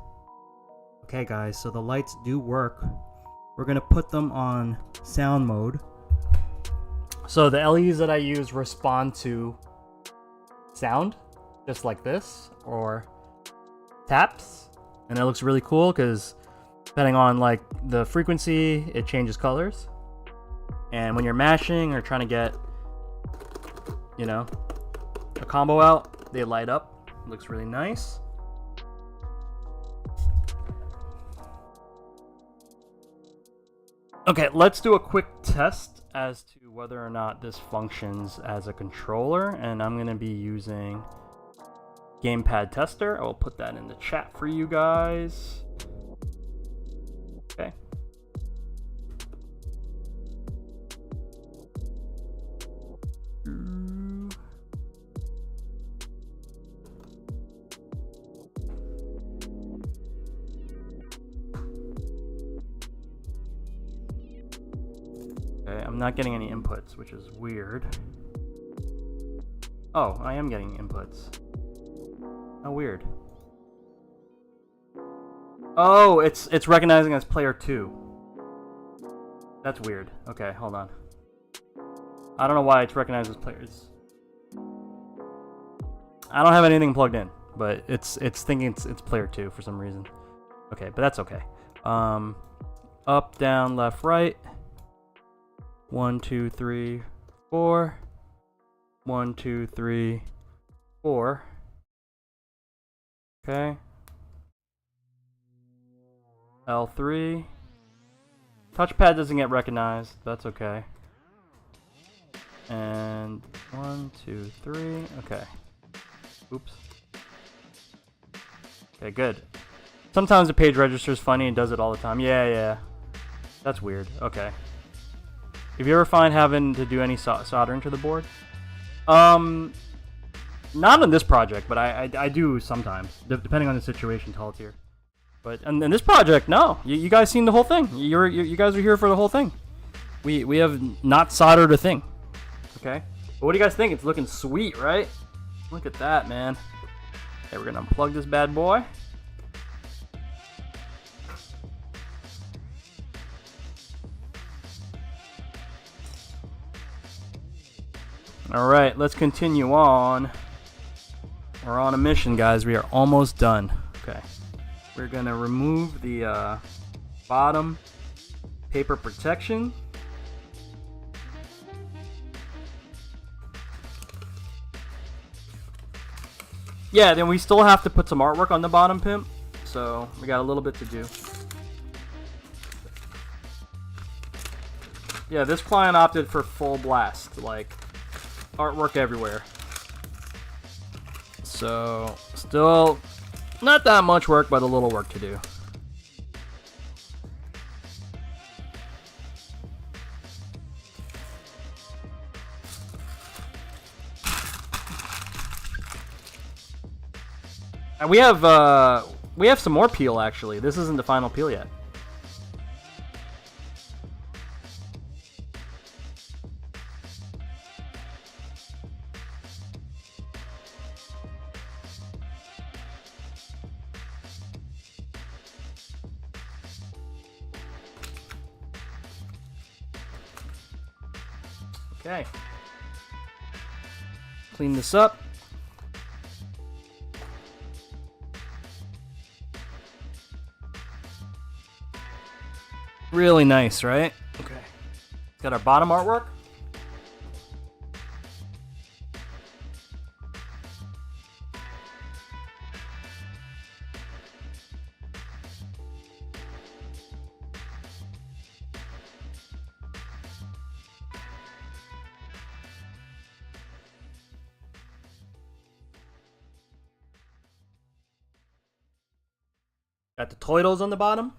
Okay, guys, so the lights do work. We're gonna put them on sound mode. So the LEDs that I use respond to sound, just like this, or taps, and it looks really cool because depending on like the frequency, it changes colors. And when you're mashing or trying to get, you know, a combo out, they light up. It looks really nice. Okay, let's do a quick test as to whether or not this functions as a controller, and I'm going to be using Gamepad Tester. I will put that in the chat for you guys. Okay. I'm not getting any inputs, which is weird. Oh, I am getting inputs. How weird. Oh, it's recognizing as player 2. That's weird. Okay, hold on. I don't know why it's recognized as players. I don't have anything plugged in, but it's thinking it's player 2 for some reason. Okay, but that's okay. Up, down, left, right. 1, 2, 3, 4. 1, 2, 3, 4. Okay. L3. Touchpad doesn't get recognized. That's okay. And 1, 2, 3. Okay. Oops. Okay, good. Sometimes the page registers funny and does it all the time. Yeah. That's weird. Okay. If you ever find having to do any soldering to the board, not on this project, but I do sometimes, depending on the situation. Here, but in this project, no. You guys seen the whole thing. You guys are here for the whole thing. We have not soldered a thing. Okay. But what do you guys think? It's looking sweet, right? Look at that, man. Okay, we're gonna unplug this bad boy. Alright, let's continue on. We're on a mission, guys. We are almost done. Okay. We're going to remove the bottom paper protection. Yeah, then we still have to put some artwork on the bottom, Pimp. So, we got a little bit to do. Yeah, this client opted for full blast. Like, artwork everywhere. So, still not that much work, but a little work to do. And we have some more peel, actually. This isn't the final peel yet. Okay. Clean this up. Really nice, right? Okay. Got our bottom artwork. Got the toidles on the bottom.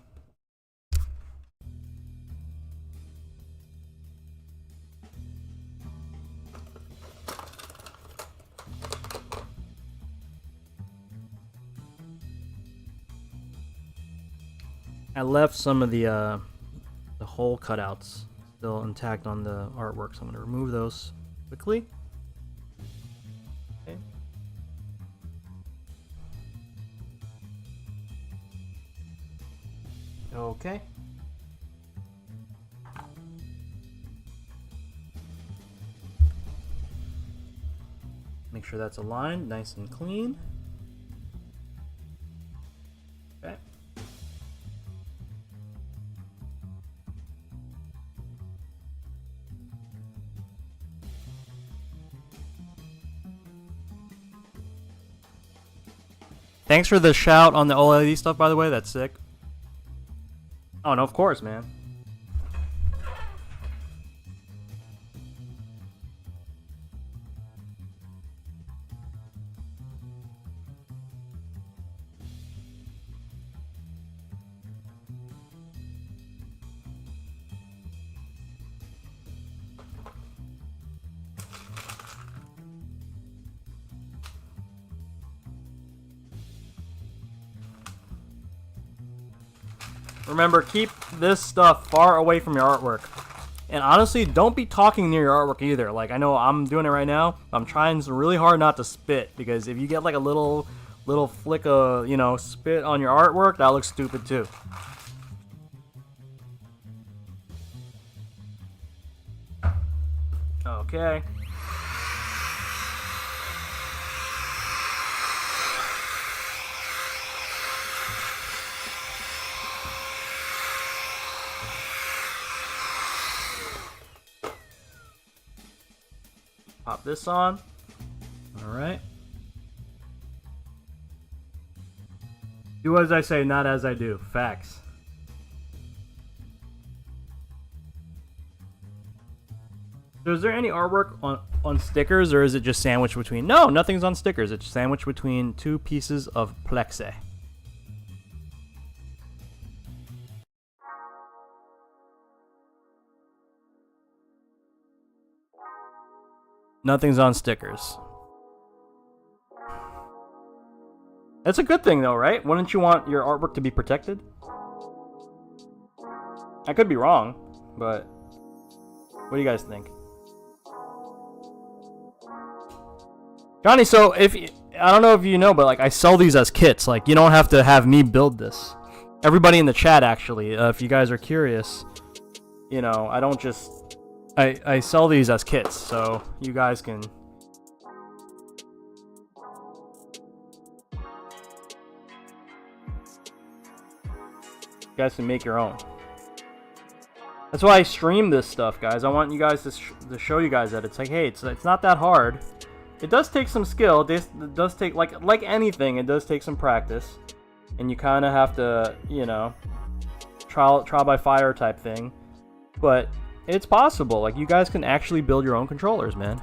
I left some of the hole cutouts still intact on the artwork, so I'm going to remove those quickly. Okay. Okay. Make sure that's aligned, nice and clean. Okay. Thanks for the shout on the OLED stuff, by the way. That's sick. Oh, no, of course, man. Remember, keep this stuff far away from your artwork. And honestly, don't be talking near your artwork either. Like, I know I'm doing it right now. I'm trying really hard not to spit, because if you get like a little flick of, you know, spit on your artwork, that looks stupid too. Okay. Pop this on. All right. Do as I say, not as I do. Facts. So is there any artwork on stickers, or is it just sandwiched between? No, nothing's on stickers. It's sandwiched between two pieces of plexi. Nothing's on stickers. That's a good thing though, right? Wouldn't you want your artwork to be protected? I could be wrong, but what do you guys think? Johnny, so I don't know if you know, but like I sell these as kits. Like, you don't have to have me build this. Everybody in the chat, actually, if you guys are curious, you know, I don't just... I sell these as kits, so you guys can... You guys can make your own. That's why I stream this stuff, guys. I want you guys to show you guys that it's like, hey, it's not that hard. It does take some skill. It does take, like anything, it does take some practice. And you kind of have to, you know, trial by fire type thing. But it's possible. Like, you guys can actually build your own controllers, man.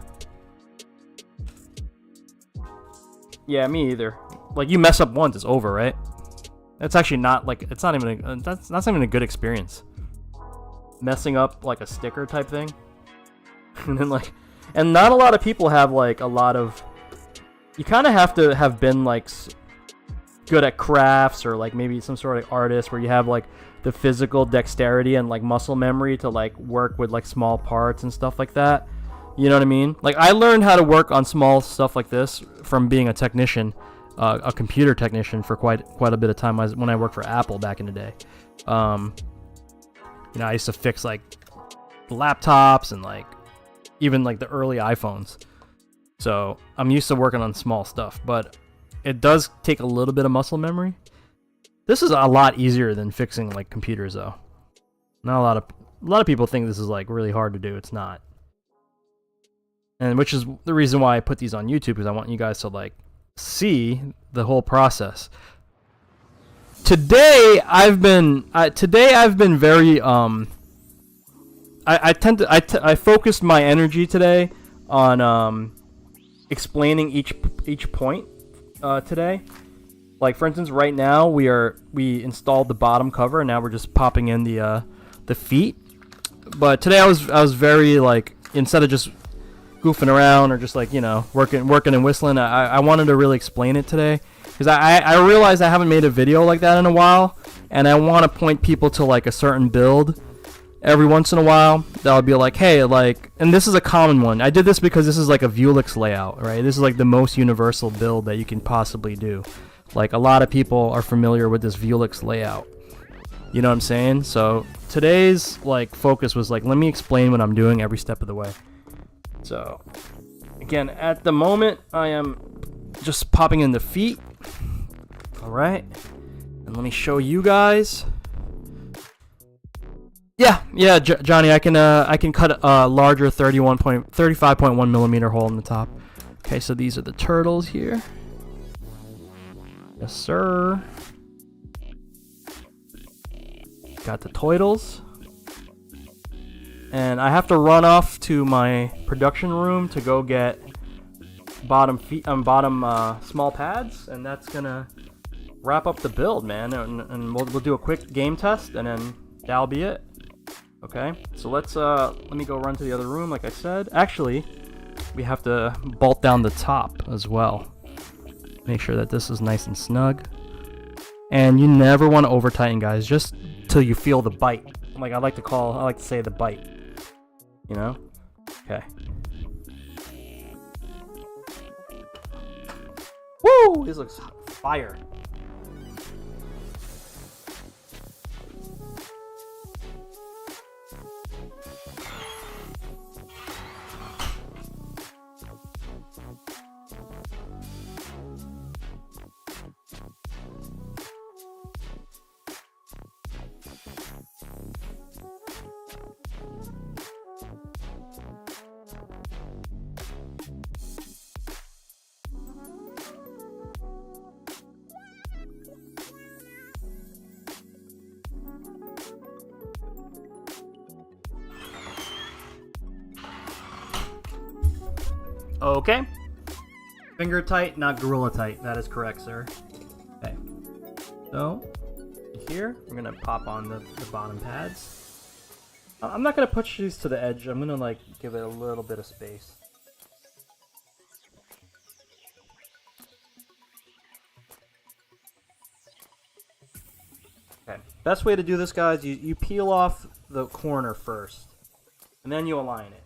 Yeah, me either. Like, you mess up once, it's over, right? That's actually not, like, it's not even a, that's not even a good experience. Messing up, like, a sticker type thing. And then, like, and not a lot of people have, like, a lot of, you kind of have to have been, like, good at crafts, or, like, maybe some sort of artist where you have, like, the physical dexterity and, like, muscle memory to, like, work with, like, small parts and stuff like that. You know what I mean? Like, I learned how to work on small stuff like this from being a technician, a computer technician for quite a bit of time when I worked for Apple back in the day. You know, I used to fix, like, laptops and, like, even, like, the early iPhones. So I'm used to working on small stuff, but it does take a little bit of muscle memory. This is a lot easier than fixing, like, computers, though. Not a lot of people think this is like really hard to do. It's not. And which is the reason why I put these on YouTube, because I want you guys to like see the whole process. Today I've been very I focused my energy today on explaining each point today. Like for instance, right now we installed the bottom cover, and now we're just popping in the feet. But today I was very like, instead of just goofing around or just like, you know, working and whistling, I wanted to really explain it today, because I realized I haven't made a video like that in a while, and I want to point people to like a certain build every once in a while that would be like, hey, like, and this is a common one. I did this because this is like a Vuelix layout, right? This is like the most universal build that you can possibly do. Like a lot of people are familiar with this Vuelix layout. You know what I'm saying? So today's like focus was like, let me explain what I'm doing every step of the way. So again, at the moment I am just popping in the feet. All right, and let me show you guys. Yeah, Johnny, I can cut a larger 35.1 millimeter hole in the top. Okay, so these are the turtles here. Yes, sir. Got the toidles. And I have to run off to my production room to go get bottom small pads, and that's gonna wrap up the build, man. And we'll do a quick game test, and then that'll be it. Okay, so let me go run to the other room, like I said. Actually, we have to bolt down the top as well. Make sure that this is nice and snug. And you never want to over tighten, guys, just till you feel the bite. Like I like to say the bite. You know? Okay. Woo! This looks fire. Okay. Finger tight, not gorilla tight. That is correct, sir. Okay. So, here, we're going to pop on the bottom pads. I'm not going to push these to the edge. I'm going to, like, give it a little bit of space. Okay. Best way to do this, guys, you peel off the corner first, and then you align it.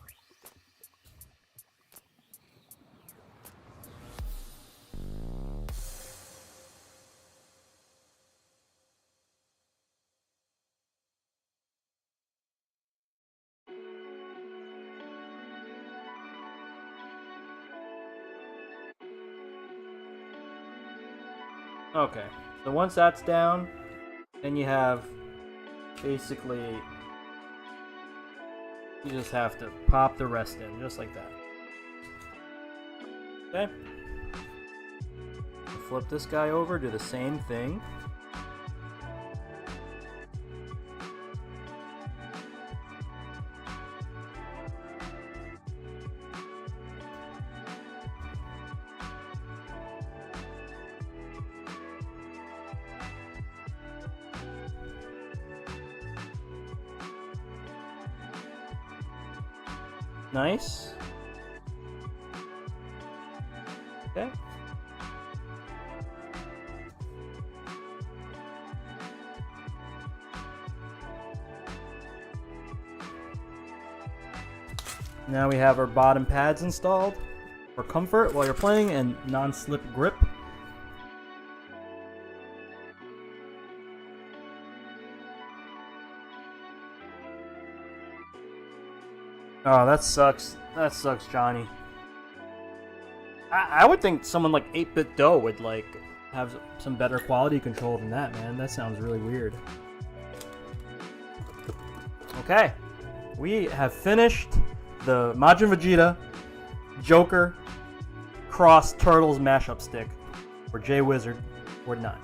Okay, so once that's down, then you have basically, you just have to pop the rest in, just like that. Okay. Flip this guy over, do the same thing. Nice. Okay. Now we have our bottom pads installed for comfort while you're playing and non-slip grip. Oh, that sucks. That sucks, Johnny. I would think someone like 8-Bit Dough would like have some better quality control than that, man. That sounds really weird. Okay, we have finished the Majin Vegeta Joker Cross Turtles mashup stick for J Wizard. We're done.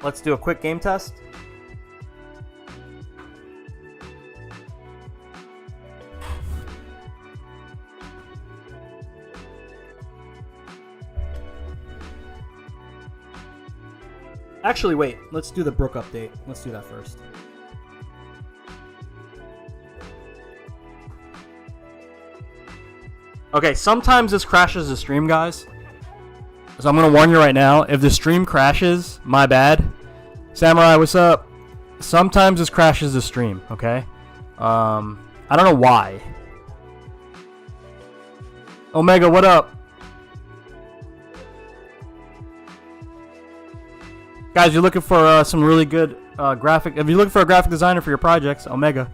Let's do a quick game test. Actually, wait. Let's do the Brook update. Let's do that first. Okay, sometimes this crashes the stream, guys. So I'm going to warn you right now. If the stream crashes, my bad. Samurai, what's up? Sometimes this crashes the stream, okay? I don't know why. Omega, what up? Guys, you're looking for some really good graphic... If you're looking for a graphic designer for your projects, Omega.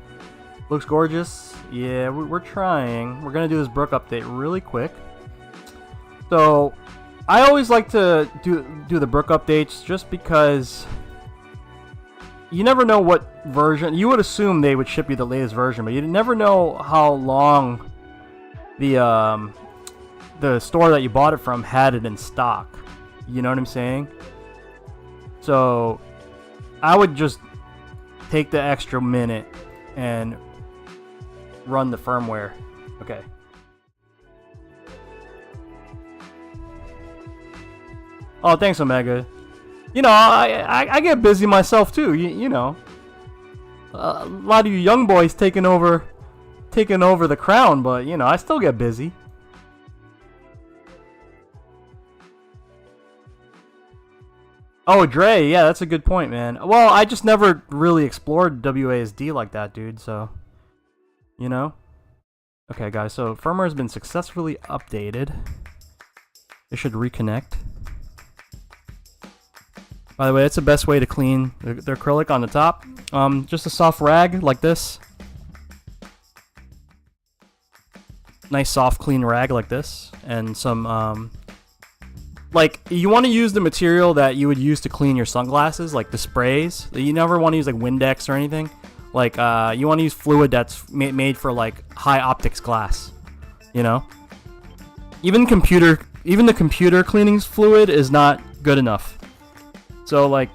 Looks gorgeous. Yeah, we're trying. We're going to do this Brook update really quick. So, I always like to do the Brook updates just because... You never know what version... You would assume they would ship you the latest version, but you never know how long the store that you bought it from had it in stock. You know what I'm saying? So, I would just take the extra minute and run the firmware. Okay. Oh, thanks, Omega. You know, I get busy myself too. You know, a lot of you young boys taking over the crown, but you know, I still get busy. Oh, Dre, yeah, that's a good point, man. Well, I just never really explored WASD like that, dude, so... You know? Okay, guys, so firmware has been successfully updated. It should reconnect. By the way, that's the best way to clean the acrylic on the top. Just a soft rag like this. Nice, soft, clean rag like this. And some, like, you want to use the material that you would use to clean your sunglasses, like the sprays. You never want to use like Windex or anything. Like, you want to use fluid that's made for like high optics glass. You know, even the computer cleaning fluid is not good enough. So like,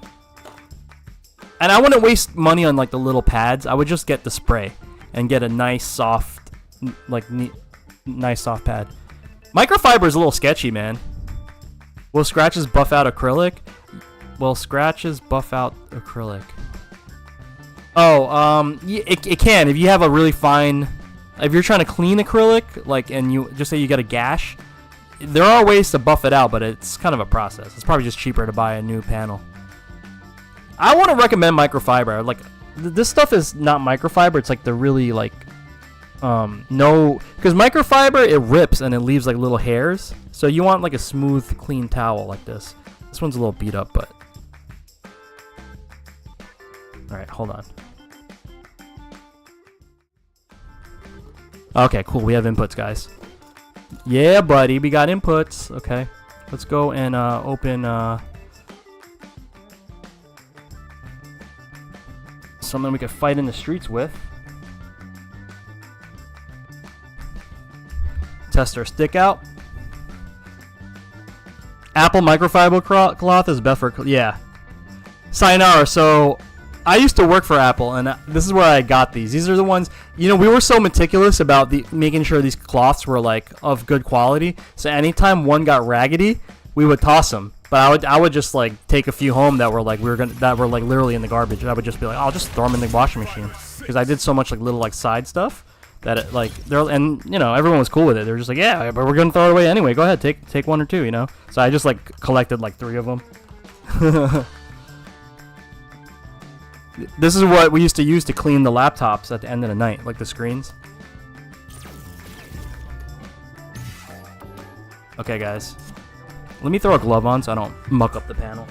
and I wouldn't waste money on like the little pads. I would just get the spray and get a nice soft, like nice soft pad. Microfiber is a little sketchy, man. Will scratches buff out acrylic? Will scratches buff out acrylic? Oh, it can. If you have a really fine... If you're trying to clean acrylic, like, and you just say you got a gash, there are ways to buff it out, but it's kind of a process. It's probably just cheaper to buy a new panel. I want to recommend microfiber. Like, this stuff is not microfiber. It's like the really, like... no, because microfiber, it rips and it leaves like little hairs. So you want like a smooth, clean towel like this. This one's a little beat up, but... Alright, hold on. Okay, cool. We have inputs, guys. Yeah, buddy. We got inputs. Okay. Let's go and open something we could fight in the streets with. Test our stick out. Apple microfiber cloth is best for... Yeah. Sayonara. So, I used to work for Apple, and this is where I got these. These are the ones... You know, we were so meticulous about making sure these cloths were, like, of good quality. So, anytime one got raggedy, we would toss them. But I would just, like, take a few home that were, like, literally in the garbage. And I would just be like, I'll just throw them in the washing machine. Because I did so much, like, little, like, side stuff. That it, like, and you know, everyone was cool with it. They were just like, yeah, but we're gonna throw it away anyway. Go ahead, take one or two, you know. So I just like collected like 3 of them. This is what we used to use to clean the laptops at the end of the night, like the screens. Okay, guys, let me throw a glove on so I don't muck up the panel.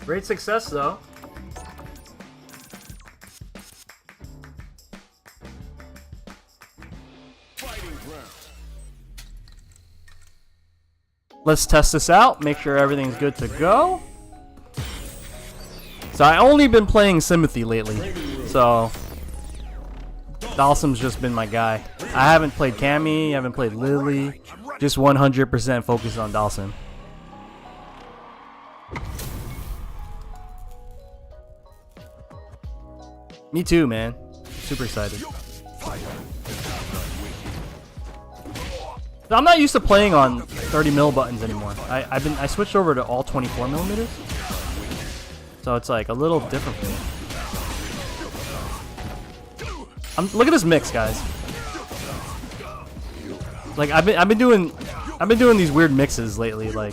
Great success, though. Let's test this out, make sure everything's good to go. So I only been playing Symmethy lately, so Dalsim's just been my guy. I haven't played Cammy, I haven't played Lily, just 100% focused on Dalsim. Me too, man. Super excited. I'm not used to playing on 30mm buttons anymore. I switched over to all 24mm, so it's like a little different for me. Look at this mix, guys. Like I've been doing these weird mixes lately, like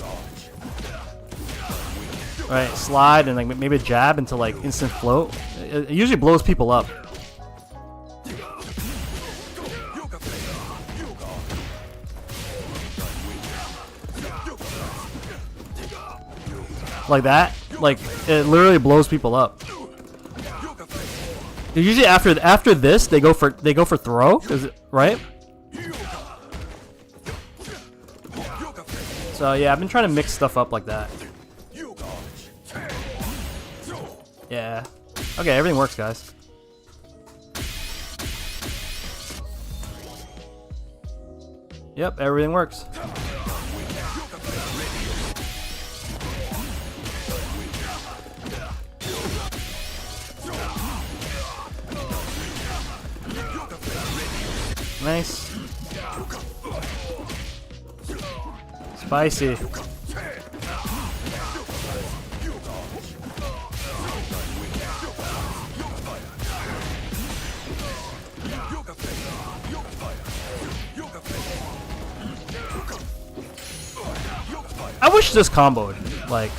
right, slide and like maybe a jab into like instant float. It usually blows people up. Like that, like it literally blows people up. Usually after this, they go for throw, is it right? So yeah, I've been trying to mix stuff up like that. Yeah. Okay, everything works, guys. Yep, everything works. Nice. Spicy. I wish this comboed. Like,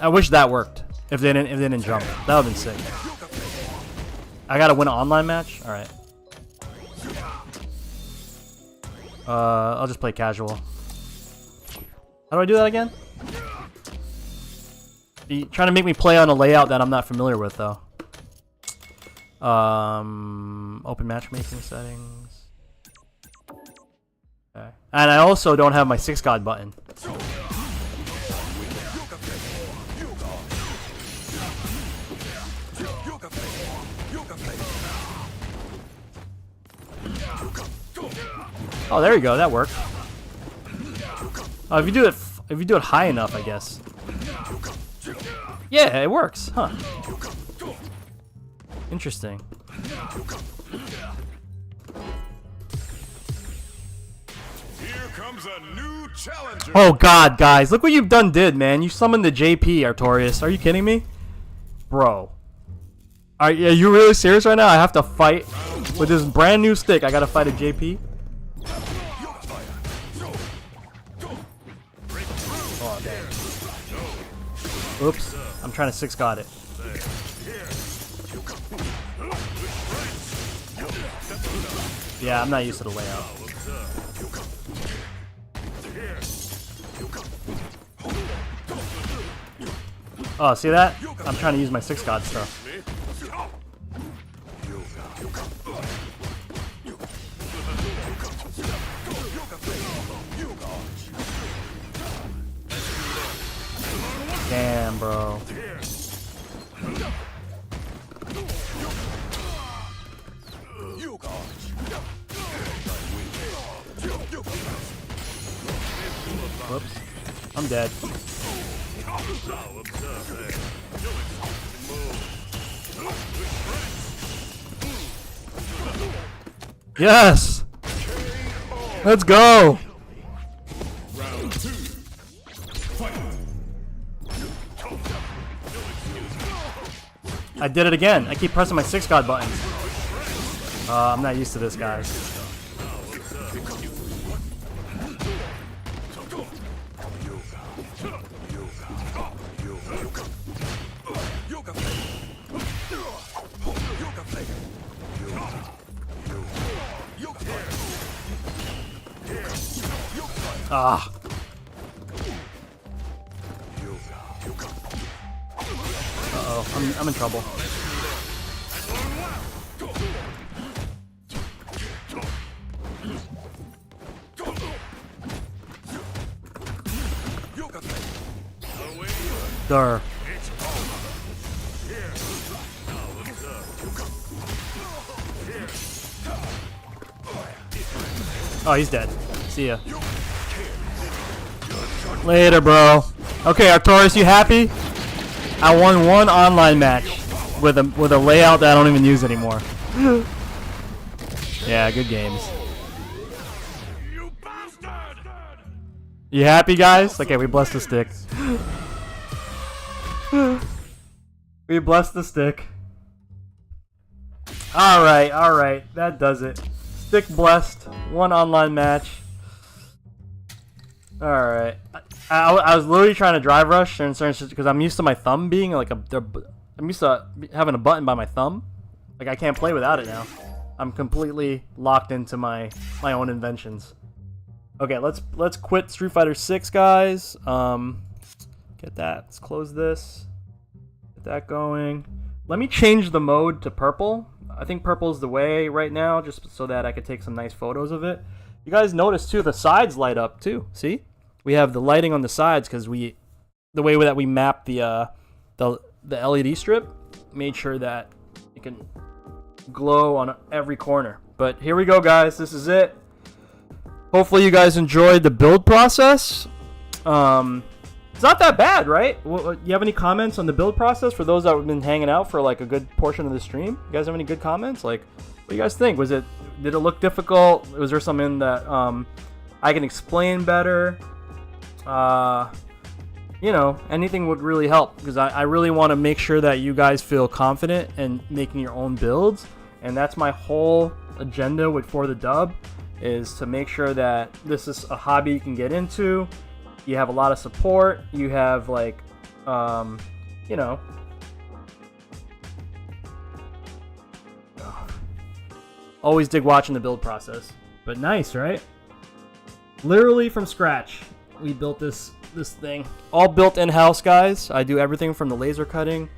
I wish that worked. If they didn't jump, that would've been sick. I gotta win an online match? Alright. I'll just play casual. How do I do that again? You're trying to make me play on a layout that I'm not familiar with, though. Open matchmaking settings. Okay. And I also don't have my 6God button. Oh, there you go. That worked. Oh, if you do it high enough, I guess. Yeah, it works, huh? Interesting. Here comes a new challenger. Oh God, guys, look what you've did, man. You summoned the JP, Artorias. Are you kidding me, bro? Are you really serious right now? I have to fight with this brand new stick. I gotta fight a JP. Oh, dang. Oops. I'm trying to 6-God it. Yeah, I'm not used to the layout. Oh, see that? I'm trying to use my 6-God stuff. Damn, bro. Whoops. I'm dead. Yes! Let's go! I did it again. I keep pressing my 6-God buttons. I'm not used to this, guys. Ah. bro. I'm in trouble. Durr. Oh, he's dead. See ya. Later, bro. Okay, Arcturus, you happy? I won one online match with a layout that I don't even use anymore. Yeah, good games. You happy, guys? Okay, we blessed the stick. We blessed the stick. Alright, that does it. Stick blessed. One online match. Alright. I was literally trying to drive rush because I'm used to my thumb being like I'm used to having a button by my thumb. Like I can't play without it now. I'm completely locked into my own inventions. Okay, let's quit Street Fighter 6, guys. Get that. Let's close this. Get that going. Let me change the mode to purple. I think purple's the way right now, just so that I could take some nice photos of it. You guys notice too, the sides light up too. See? We have the lighting on the sides because the way that we map the LED strip made sure that it can glow on every corner. But here we go, guys. This is it. Hopefully you guys enjoyed the build process. It's not that bad, right? You have any comments on the build process for those that have been hanging out for like a good portion of the stream? You guys have any good comments? Like, what do you guys think? Did it look difficult? Was there something that I can explain better? You know, anything would really help because I really want to make sure that you guys feel confident in making your own builds, and that's my whole agenda with For the Dub, is to make sure that this is a hobby you can get into. You have a lot of support. You have like, you know, always dig watching the build process. But nice, right? Literally from scratch, we built this thing. All built in-house, guys. I do everything from the laser cutting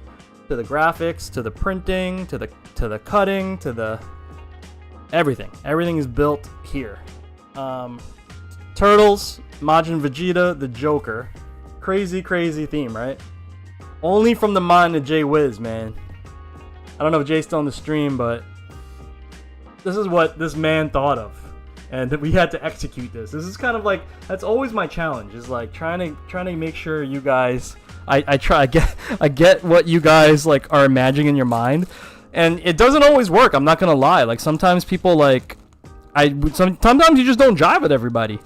to the graphics to the printing to the cutting to the everything. Everything is built here. Turtles, Majin Vegeta, the Joker. Crazy theme, right? Only from the mind of Jay Wiz, man. I don't know if Jay's still on the stream, but this is what this man thought of, and we had to execute this. This is kind of like, that's always my challenge, is like trying to make sure you guys, I get what you guys like are imagining in your mind, and it doesn't always work. I'm not gonna lie. Like sometimes people like, sometimes you just don't jive with everybody.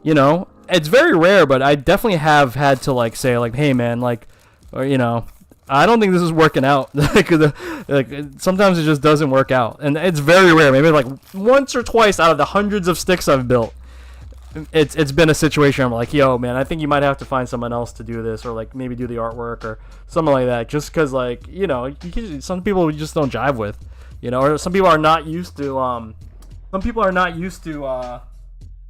You know, it's very rare, but I definitely have had to like say like, hey man, like, or you know, I don't think this is working out. like sometimes it just doesn't work out, and it's very rare. Maybe like once or twice out of the hundreds of sticks I've built, it's been a situation where I'm like, yo man, I think you might have to find someone else to do this, or like maybe do the artwork or something like that, just because like, you know, some people we just don't jive with, you know, or some people are not used to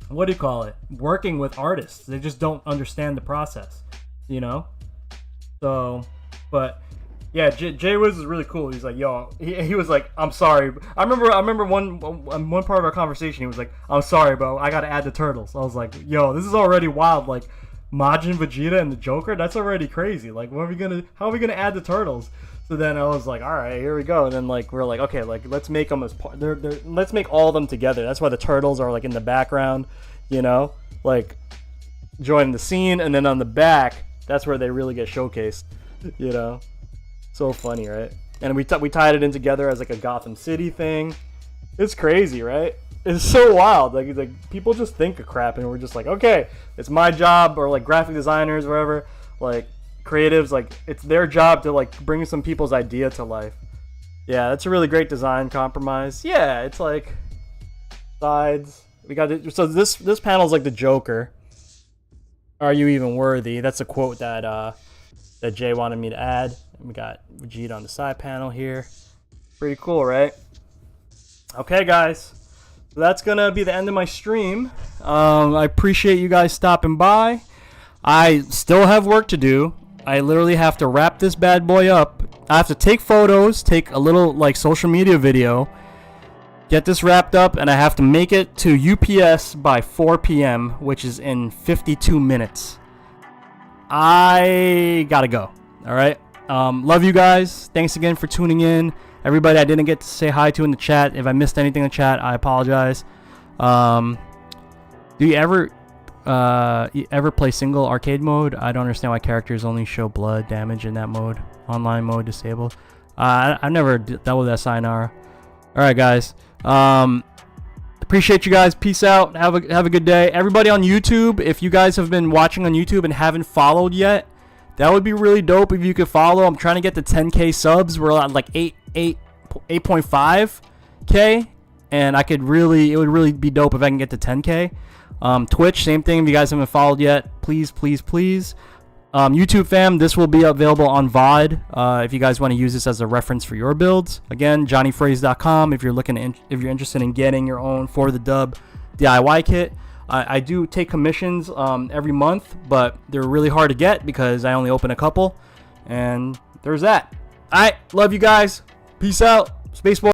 what do you call it, working with artists. They just don't understand the process, you know. So, but yeah, Jay Wiz is really cool. He's like, yo, he was like, I'm sorry. I remember one part of our conversation, he was like, I'm sorry, bro, I gotta add the turtles. I was like, yo, this is already wild. Like Majin Vegeta and the Joker, that's already crazy. Like, how are we gonna add the turtles? So then I was like, all right, here we go. And then like we're like, okay, like let's make them as part. Let's make all of them together. That's why the turtles are like in the background, you know, like joining the scene. And then on the back, that's where they really get showcased, you know. So funny, right? And we tied it in together as like a Gotham City thing. It's crazy, right? It's so wild. Like people just think of crap, and we're just like, okay, it's my job, or like graphic designers, whatever, like creatives, like it's their job to like bring some people's idea to life. Yeah, that's a really great design compromise. Yeah, it's like sides. We got it. So this panel is like the Joker. Are you even worthy? That's a quote that that Jay wanted me to add. And we got Vegeta on the side panel here. Pretty cool, right? Okay, guys. So that's gonna be the end of my stream. I appreciate you guys stopping by. I still have work to do. I literally have to wrap this bad boy up I have to take photos, take a little like social media video, get this wrapped up, and I have to make it to UPS by 4 p.m., which is in 52 minutes. I gotta go. All right. Love you guys. Thanks again for tuning in. Everybody I didn't get to say hi to in the chat. If I missed anything in the chat, I apologize. Do you ever play single arcade mode? I don't understand why characters only show blood damage in that mode. Online mode disabled. I've never dealt with that, Sayonara. All right, guys. Appreciate you guys. Peace out. Have a good day. Everybody on YouTube, if you guys have been watching on YouTube and haven't followed yet, that would be really dope if you could follow. I'm trying to get to 10k subs. We're at like 8.5k, and it would really be dope if I can get to 10k. Twitch, same thing. If you guys haven't followed yet, please. YouTube fam, this will be available on VOD if you guys want to use this as a reference for your builds. Again, jonyfraze.com if you're interested in getting your own For the Dub DIY kit. I do take commissions every month, but they're really hard to get because I only open a couple. And there's that. All right, love you guys. Peace out. Spaceboy.